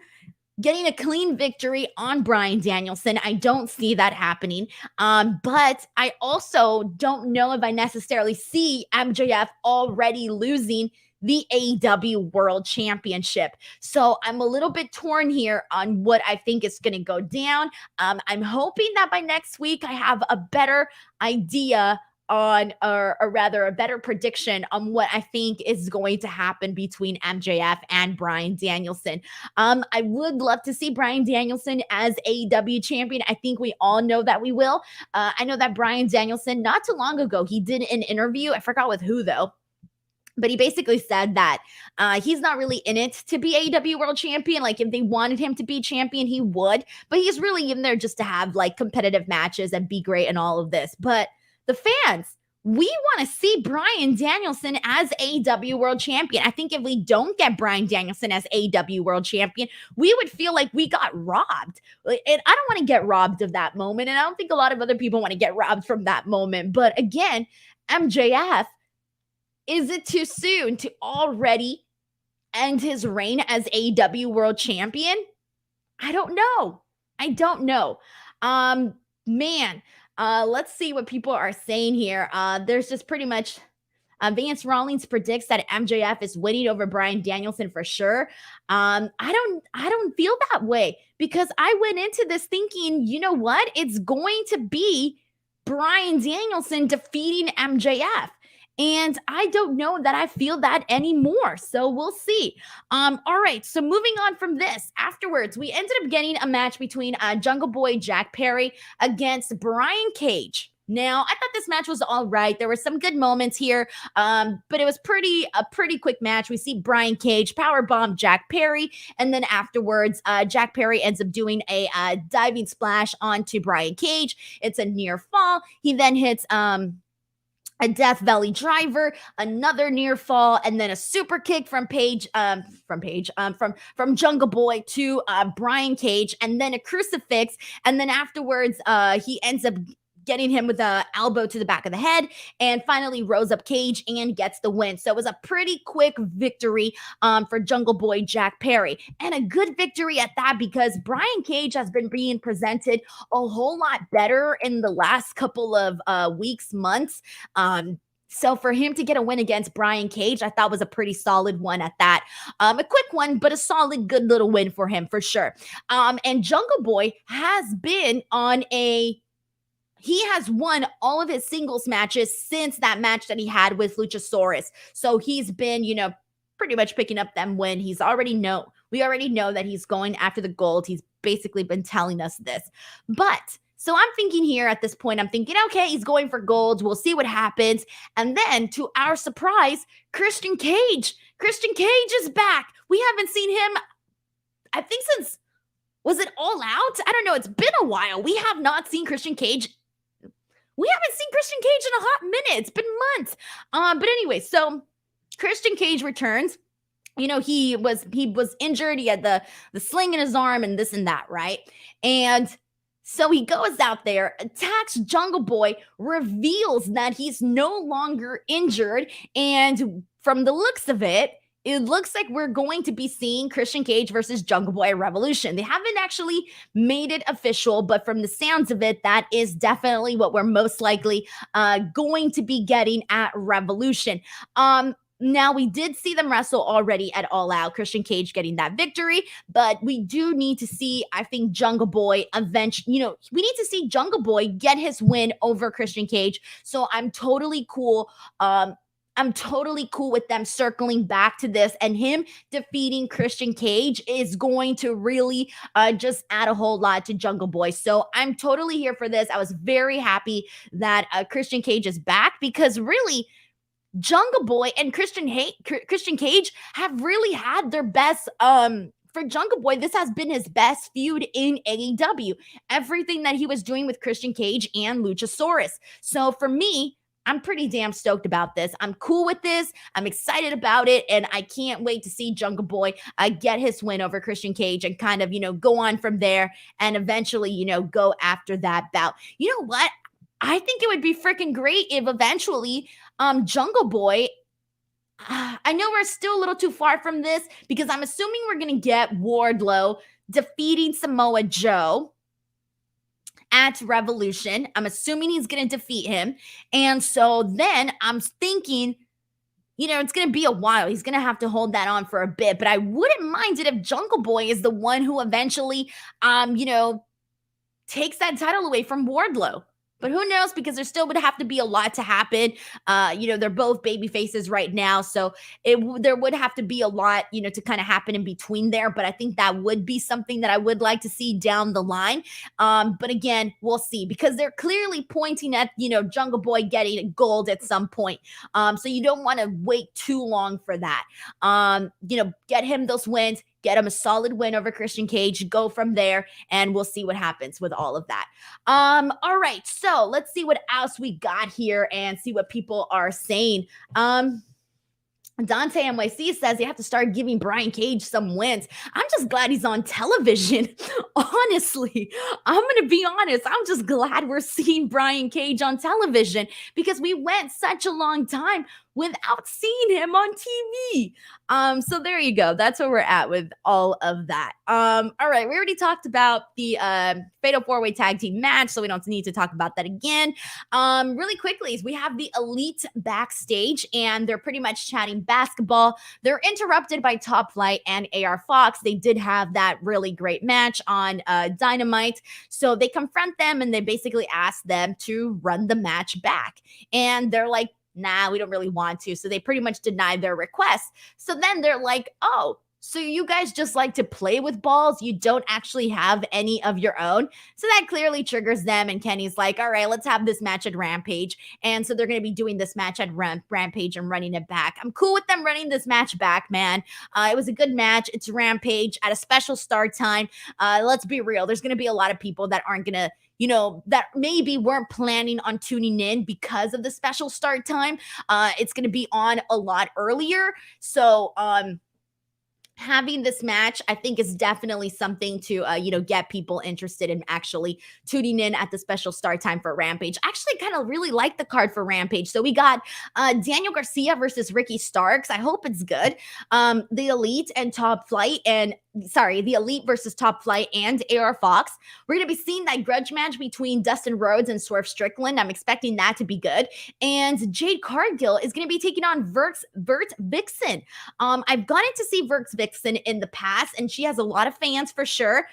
getting a clean victory on Bryan Danielson. I don't see that happening. But I also don't know if I necessarily see MJF already losing the AEW World Championship. So I'm a little bit torn here on what I think is going to go down. I'm hoping that by next week I have a better idea on, or rather a better prediction on what I think is going to happen between MJF and Bryan Danielson. I would love to see Bryan Danielson as AEW champion. I think we all know that we will. I know that Bryan Danielson, not too long ago, he did an interview. I forgot with who though, but he basically said that he's not really in it to be AEW World Champion. Like if they wanted him to be champion, he would, but he's really in there just to have like competitive matches and be great and all of this. But the fans, we want to see Bryan Danielson as AEW World Champion. I think if we don't get Bryan Danielson as AEW World Champion, we would feel like we got robbed. And I don't want to get robbed of that moment. And I don't think a lot of other people want to get robbed from that moment. But again, MJF, is it too soon to already end his reign as AEW World Champion? I don't know. Man, let's see what people are saying here. There's just pretty much Vance Rawlings predicts that MJF is winning over Bryan Danielson for sure. I don't feel that way, because I went into this thinking, you know what? It's going to be Bryan Danielson defeating MJF. And I don't know that I feel that anymore. So we'll see. All right. So moving on from this, afterwards, we ended up getting a match between Jungle Boy Jack Perry against Brian Cage. Now, I thought this match was all right. There were some good moments here, but it was a pretty quick match. We see Brian Cage powerbomb Jack Perry, and then afterwards, Jack Perry ends up doing a diving splash onto Brian Cage. It's a near fall. He then hits a Death Valley Driver, another near fall, and then a super kick from Jungle Boy to Brian Cage, and then a crucifix, and then afterwards, he ends up getting him with an elbow to the back of the head, and finally rose up Cage and gets the win. So it was a pretty quick victory for Jungle Boy Jack Perry, and a good victory at that, because Brian Cage has been being presented a whole lot better in the last couple of weeks, months. So for him to get a win against Brian Cage, I thought was a pretty solid one at that. A quick one, but a solid, good little win for him for sure. And Jungle Boy has been on he has won all of his singles matches since that match that he had with Luchasaurus. So he's been, pretty much picking up them when we already know that he's going after the gold. He's basically been telling us this. But so I'm thinking here at this point, okay, he's going for gold. We'll see what happens. And then to our surprise, Christian Cage is back. We haven't seen him, I think, since, was it All Out? I don't know. It's been a while. We have not seen Christian Cage. we haven't seen Christian Cage in a hot minute. It's been months. But anyway, so Christian Cage returns. You know, he was injured. He had the sling in his arm and this and that, right? And so he goes out there, attacks Jungle Boy, reveals that he's no longer injured, and from the looks of it, it looks like we're going to be seeing Christian Cage versus Jungle Boy at Revolution. They haven't actually made it official, but from the sounds of it, that is definitely what we're most likely going to be getting at Revolution. Now, we did see them wrestle already at All Out, Christian Cage getting that victory, but we do need to see, I think, Jungle Boy eventually, we need to see Jungle Boy get his win over Christian Cage. So I'm totally cool. I'm totally cool with them circling back to this, and him defeating Christian Cage is going to really just add a whole lot to Jungle Boy. So I'm totally here for this. I was very happy that Christian Cage is back, because really, Jungle Boy and Christian Cage have really had their best. For Jungle Boy, this has been his best feud in AEW. Everything that he was doing with Christian Cage and Luchasaurus. So for me, I'm pretty damn stoked about this. I'm cool with this. I'm excited about it. And I can't wait to see Jungle Boy get his win over Christian Cage and kind of, go on from there and eventually, go after that bout. You know what? I think it would be freaking great if eventually Jungle Boy, I know we're still a little too far from this, because I'm assuming we're going to get Wardlow defeating Samoa Joe at Revolution. I'm assuming he's going to defeat him. And so then I'm thinking, it's going to be a while. He's going to have to hold that on for a bit. But I wouldn't mind it if Jungle Boy is the one who eventually, takes that title away from Wardlow. But who knows, because there still would have to be a lot to happen. They're both baby faces right now. So there would have to be a lot, to kind of happen in between there. But I think that would be something that I would like to see down the line. But again, we'll see, because they're clearly pointing at, Jungle Boy getting gold at some point. So you don't want to wait too long for that. Get him those wins. Get him a solid win over Christian Cage, go from there, and we'll see what happens with all of that. All right, so let's see what else we got here and see what people are saying. Dante NYC says you have to start giving Brian Cage some wins. I'm just glad he's on television. Honestly, I'm going to be honest. I'm just glad we're seeing Brian Cage on television, because we went such a long time without seeing him on TV. So there you go. That's where we're at with all of that. All right. We already talked about the Fatal 4-Way Tag Team match, so we don't need to talk about that again. Really quickly, we have the Elite backstage, and they're pretty much chatting basketball. They're interrupted by Top Flight and AR Fox. They did have that really great match on Dynamite. So they confront them, and they basically ask them to run the match back. And they're like, nah, we don't really want to. So they pretty much denied their request. So then they're like, oh, so you guys just like to play with balls? You don't actually have any of your own? So that clearly triggers them. And Kenny's like, all right, let's have this match at Rampage. And so they're going to be doing this match at Rampage and running it back. I'm cool with them running this match back, man. It was a good match. It's Rampage at a special start time. Let's be real. There's going to be a lot of people that aren't going to, that maybe weren't planning on tuning in because of the special start time. It's going to be on a lot earlier. So, having this match, I think, is definitely something to, get people interested in actually tuning in at the special start time for Rampage. I actually kind of really like the card for Rampage. So we got Daniel Garcia versus Ricky Starks. I hope it's good. The Elite and Top Flight the Elite versus Top Flight and AR Fox. We're going to be seeing that grudge match between Dustin Rhodes and Swerve Strickland. I'm expecting that to be good. And Jade Cargill is going to be taking on Vert Vixen. I've gotten to see Vert Vixen in the past, and she has a lot of fans for sure.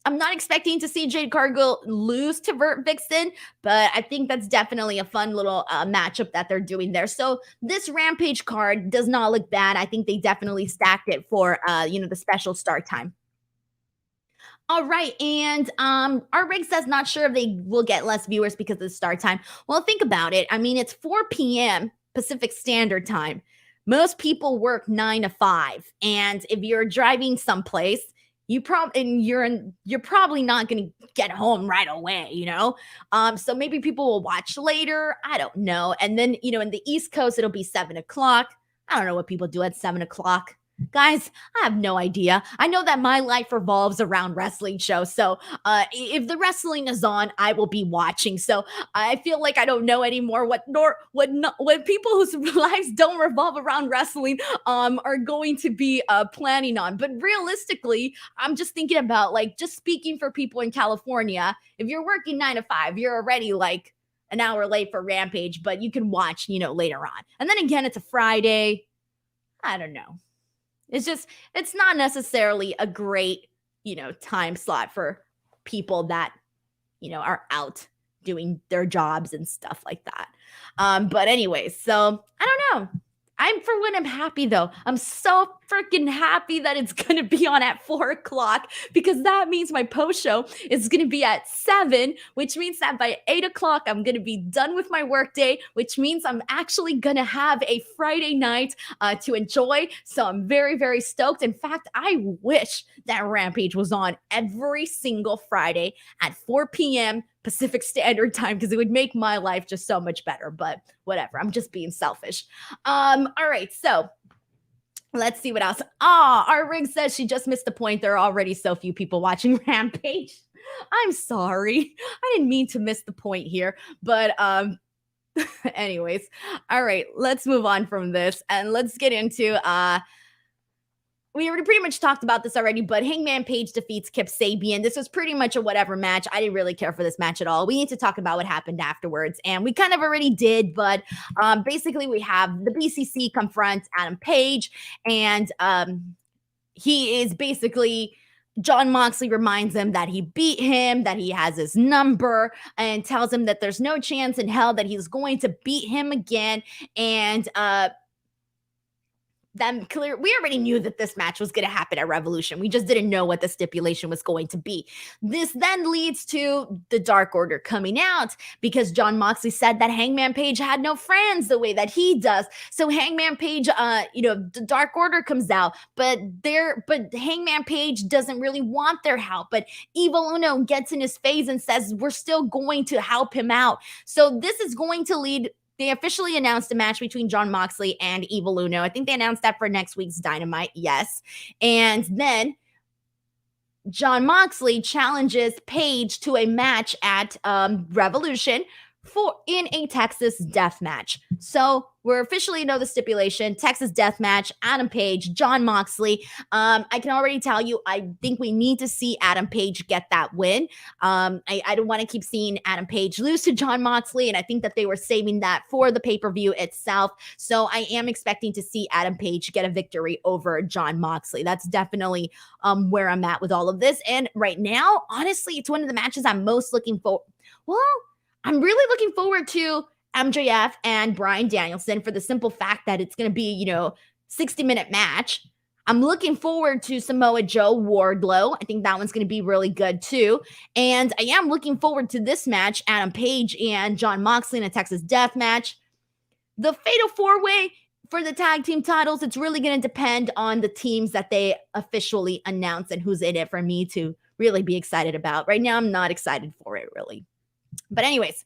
I'm not expecting to see Jade Cargill lose to Vert Vixen, but I think that's definitely a fun little matchup that they're doing there. So this Rampage card does not look bad. I think they definitely stacked it for, the special start time. All right, and our rig says not sure if they will get less viewers because of the start time. Well, think about it. I mean, it's 4 p.m. Pacific Standard Time. Most people work 9 to 5, and if you're driving someplace, you're probably not going to get home right away, so maybe people will watch later. I don't know. And then, in the East Coast, it'll be 7 o'clock. I don't know what people do at 7 o'clock. Guys, I have no idea. I know that my life revolves around wrestling shows. So if the wrestling is on, I will be watching. So I feel like I don't know anymore what people whose lives don't revolve around wrestling are going to be planning on. But realistically, I'm just thinking about, like, just speaking for people in California. If you're working 9 to 5, you're already like an hour late for Rampage, but you can watch, later on. And then again, it's a Friday. I don't know. It's not necessarily a great, time slot for people that, are out doing their jobs and stuff like that. But anyways, so I don't know. For one, I'm happy though. I'm so freaking happy that it's going to be on at 4 o'clock, because that means my post show is going to be at 7, which means that by 8 o'clock, I'm going to be done with my workday, which means I'm actually going to have a Friday night to enjoy. So I'm very, very stoked. In fact, I wish that Rampage was on every single Friday at 4 p.m. Pacific Standard Time, because it would make my life just so much better. But whatever, I'm just being selfish. All right, so let's see what else. Our rig says she just missed the point. There are already so few people watching Rampage. I'm sorry. I didn't mean to miss the point here, but anyways. All right, let's move on from this and let's get into we already pretty much talked about this already, but Hangman Page defeats Kip Sabian. This was pretty much a whatever match. I didn't really care for this match at all. We need to talk about what happened afterwards, and we kind of already did, but basically we have the BCC confront Adam Page, and he is basically... Jon Moxley reminds him that he beat him, that he has his number, and tells him that there's no chance in hell that he's going to beat him again, and then we already knew that this match was going to happen at Revolution. We just didn't know what the stipulation was going to be. This then leads to the Dark Order coming out, because Jon Moxley said that Hangman Page had no friends the way that he does. So Hangman Page, the Dark Order comes out, but Hangman Page doesn't really want their help. But Evil Uno gets in his face and says, we're still going to help him out. So this is going to lead... They officially announced a match between Jon Moxley and Evil Uno. I think they announced that for next week's Dynamite. Yes. And then Jon Moxley challenges Page to a match at Revolution in a Texas death match. So we're officially know the stipulation: Texas death match, Adam Page, Jon Moxley. I can already tell you, I think we need to see Adam Page get that win. I don't want to keep seeing Adam Page lose to Jon Moxley, and I think that they were saving that for the pay-per-view itself. So I am expecting to see Adam Page get a victory over Jon Moxley. That's definitely where I'm at with all of this. And right now, honestly, it's one of the matches I'm most looking for. Well, I'm really looking forward to MJF and Bryan Danielson, for the simple fact that it's going to be, 60-minute match. I'm looking forward to Samoa Joe Wardlow. I think that one's going to be really good too. And I am looking forward to this match, Adam Page and Jon Moxley in a Texas death match. The Fatal 4-Way for the tag team titles, it's really going to depend on the teams that they officially announce and who's in it for me to really be excited about. Right now, I'm not excited for it, really. But anyways,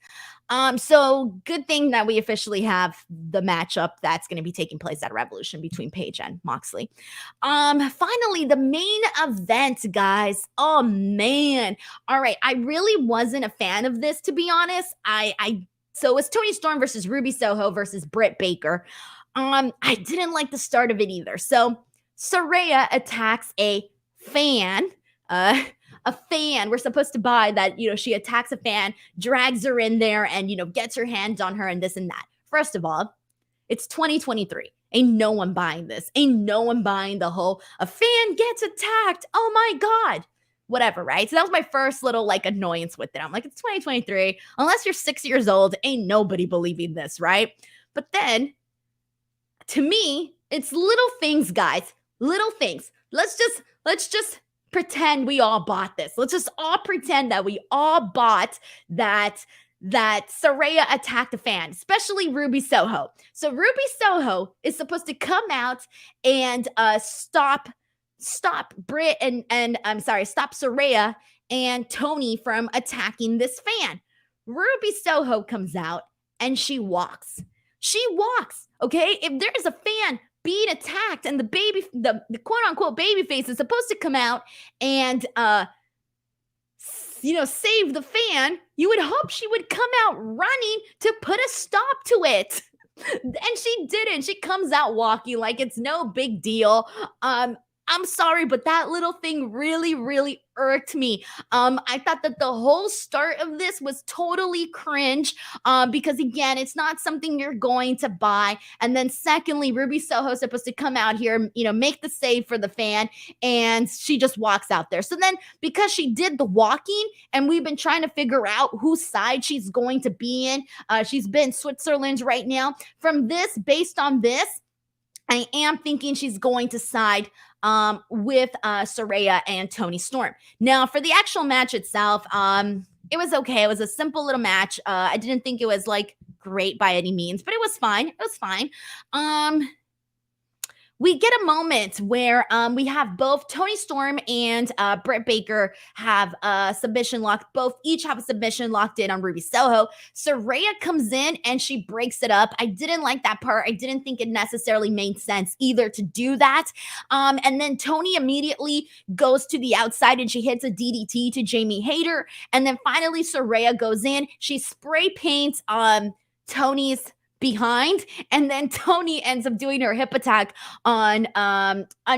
so good thing that we officially have the matchup that's going to be taking place at Revolution between Page and Moxley. Finally, the main event, guys. Oh man. All right. I really wasn't a fan of this, to be honest. So it's Toni Storm versus Ruby Soho versus Britt Baker. I didn't like the start of it either. So Saraya attacks a fan. We're supposed to buy that, she attacks a fan, drags her in there, and, gets her hands on her and this and that. First of all, it's 2023. Ain't no one buying this. Ain't no one buying the whole, a fan gets attacked. Oh my God. Whatever, right? So that was my first little annoyance with it. I'm like, it's 2023. Unless you're 6 years old, ain't nobody believing this, right? But then, to me, it's little things, guys. Little things. Let's just pretend we all bought this. Let's just all pretend that we all bought that Saraya attacked a fan, especially Ruby Soho. So Ruby Soho is supposed to come out and stop stop Britt and I'm sorry, stop Saraya and Tony from attacking this fan. Ruby Soho comes out and she walks. She walks, okay? If there's a fan being attacked and the quote unquote baby face is supposed to come out and save the fan, you would hope she would come out running to put a stop to it. And she didn't. She comes out walking like it's no big deal. I'm sorry, but that little thing really, really irked me. I thought that the whole start of this was totally cringe because, again, it's not something you're going to buy. And then secondly, Ruby Soho is supposed to come out here, make the save for the fan, and she just walks out there. So then because she did the walking and we've been trying to figure out whose side she's going to be in, she's been Switzerland right now. Based on this, I am thinking she's going to side with Saraya and Toni Storm. Now, for the actual match itself, it was okay. It was a simple little match. I didn't think it was like great by any means, but it was fine. It was fine. We get a moment where we have both Toni Storm and Britt Baker have a submission locked. Each have a submission locked in on Ruby Soho. Saraya comes in and she breaks it up. I didn't like that part. I didn't think it necessarily made sense either to do that. And then Toni immediately goes to the outside and she hits a DDT to Jamie Hayter. And then finally Saraya goes in. She spray paints Toni's behind, and then Toni ends up doing her hip attack on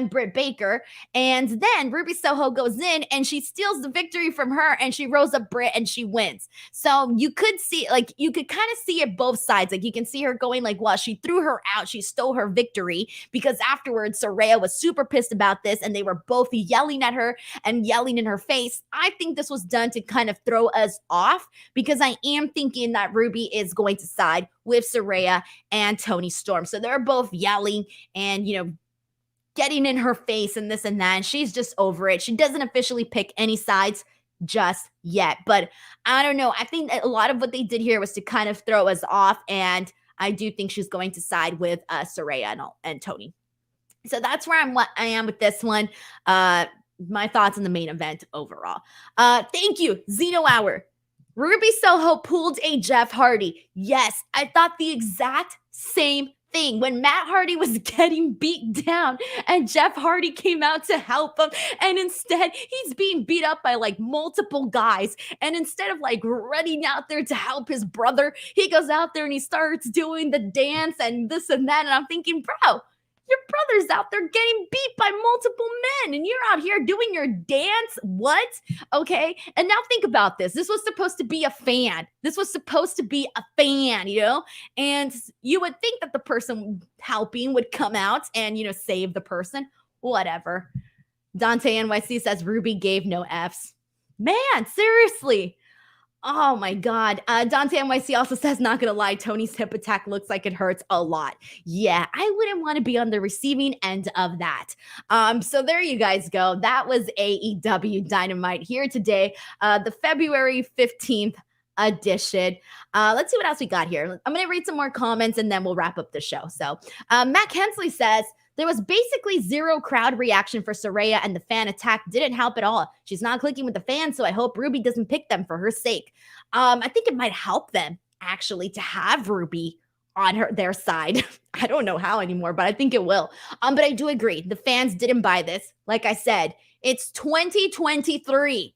Britt Baker, and then Ruby Soho goes in and she steals the victory from her and she rolls up Britt and she wins. So you could kind of see it both sides. Like you can see her going like, well, she threw her out, she stole her victory, because afterwards Saraya was super pissed about this and they were both yelling at her and yelling in her face. I think this was done to kind of throw us off because I am thinking that Ruby is going to side with Saraya and Toni Storm. So they're both yelling and, getting in her face and this and that. And she's just over it. She doesn't officially pick any sides just yet. But I don't know. I think a lot of what they did here was to kind of throw us off. And I do think she's going to side with Saraya and Toni. So that's where I am with this one. My thoughts on the main event overall. Thank you, Zeno Hour. Ruby Soho pulled a Jeff Hardy. Yes, I thought the exact same thing when Matt Hardy was getting beat down and Jeff Hardy came out to help him, and instead he's being beat up by like multiple guys, and instead of like running out there to help his brother, he goes out there and he starts doing the dance and this and that, and I'm thinking, bro, your brother's out there getting beat by multiple men and you're out here doing your dance. What? Okay. And now think about this. This was supposed to be a fan. And you would think that the person helping would come out and, save the person. Whatever. Dante NYC says Ruby gave no Fs. Man, seriously. Oh my God. Dante NYC also says, not gonna lie, Toni's hip attack looks like it hurts a lot. Yeah, I wouldn't want to be on the receiving end of that. So there you guys go. That was AEW Dynamite here today, the February 15th edition. Let's see what else we got here. I'm gonna read some more comments and then we'll wrap up the show. So Matt Hensley says, there was basically zero crowd reaction for Saraya, and the fan attack didn't help at all. She's not clicking with the fans, so I hope Ruby doesn't pick them for her sake. I think it might help them, actually, to have Ruby on their side. I don't know how anymore, but I think it will. But I do agree. The fans didn't buy this. Like I said, it's 2023.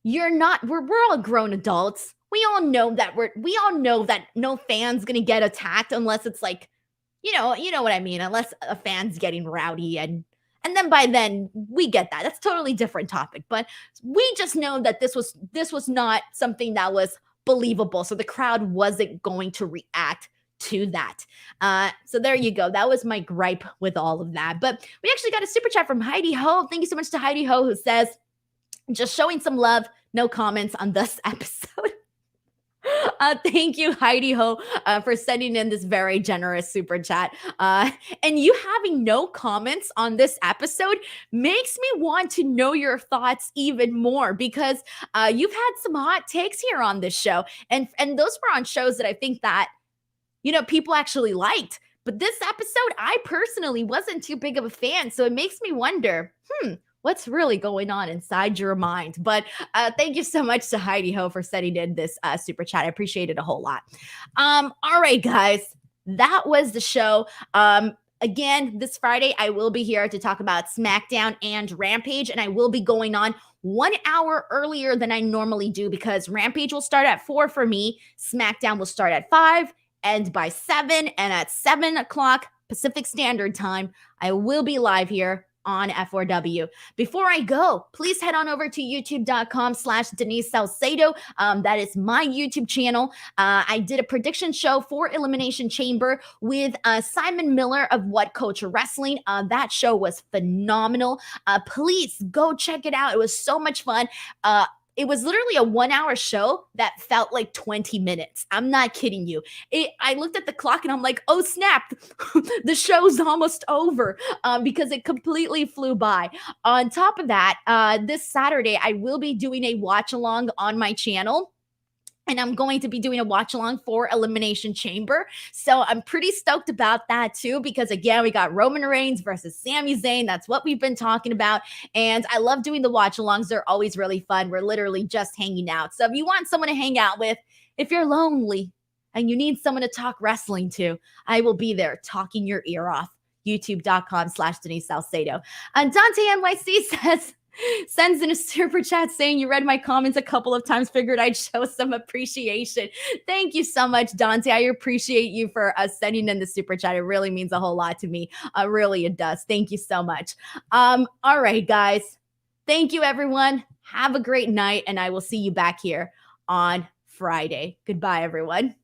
We're all grown adults. We all know that no fan's gonna get attacked unless it's like, you know what I mean, unless a fan's getting rowdy and then by then we get that. That's a totally different topic. But we just know that this was not something that was believable. So the crowd wasn't going to react to that. So there you go. That was my gripe with all of that. But we actually got a super chat from Heidi Ho. Thank you so much to Heidi Ho, who says, just showing some love, no comments on this episode. Thank you, Heidi Ho, for sending in this very generous super chat. And you having no comments on this episode makes me want to know your thoughts even more, because you've had some hot takes here on this show. And those were on shows that I think that, people actually liked. But this episode, I personally wasn't too big of a fan. So it makes me wonder, what's really going on inside your mind? But thank you so much to Heidi Ho for sending in this super chat. I appreciate it a whole lot. All right, guys, that was the show. Again, this Friday, I will be here to talk about SmackDown and Rampage, and I will be going on 1 hour earlier than I normally do because Rampage will start at 4 for me, SmackDown will start at 5, and by 7, and at 7 o'clock Pacific Standard Time, I will be live here on F4W. Before I go, please head on over to youtube.com/Denise Salcedo. That is my YouTube channel. I did a prediction show for Elimination Chamber with Simon Miller of What Culture Wrestling. That show was phenomenal. Please go check it out. It was so much fun. It was literally a 1 hour show that felt like 20 minutes. I'm not kidding you. I looked at the clock and I'm like, oh snap, the show's almost over because it completely flew by. On top of that, this Saturday, I will be doing a watch along on my channel. And I'm going to be doing a watch along for Elimination Chamber. So I'm pretty stoked about that too, because again, we got Roman Reigns versus Sami Zayn. That's what we've been talking about. And I love doing the watch alongs. They're always really fun. We're literally just hanging out. So if you want someone to hang out with, if you're lonely and you need someone to talk wrestling to, I will be there talking your ear off. YouTube.com/Denise Salcedo. Dante NYC sends in a super chat saying you read my comments a couple of times, figured I'd show some appreciation. Thank you so much, Dante. I appreciate you for sending in the super chat. It really means a whole lot to me. Really, it does. Thank you so much. All right, guys. Thank you, everyone. Have a great night, and I will see you back here on Friday. Goodbye, everyone.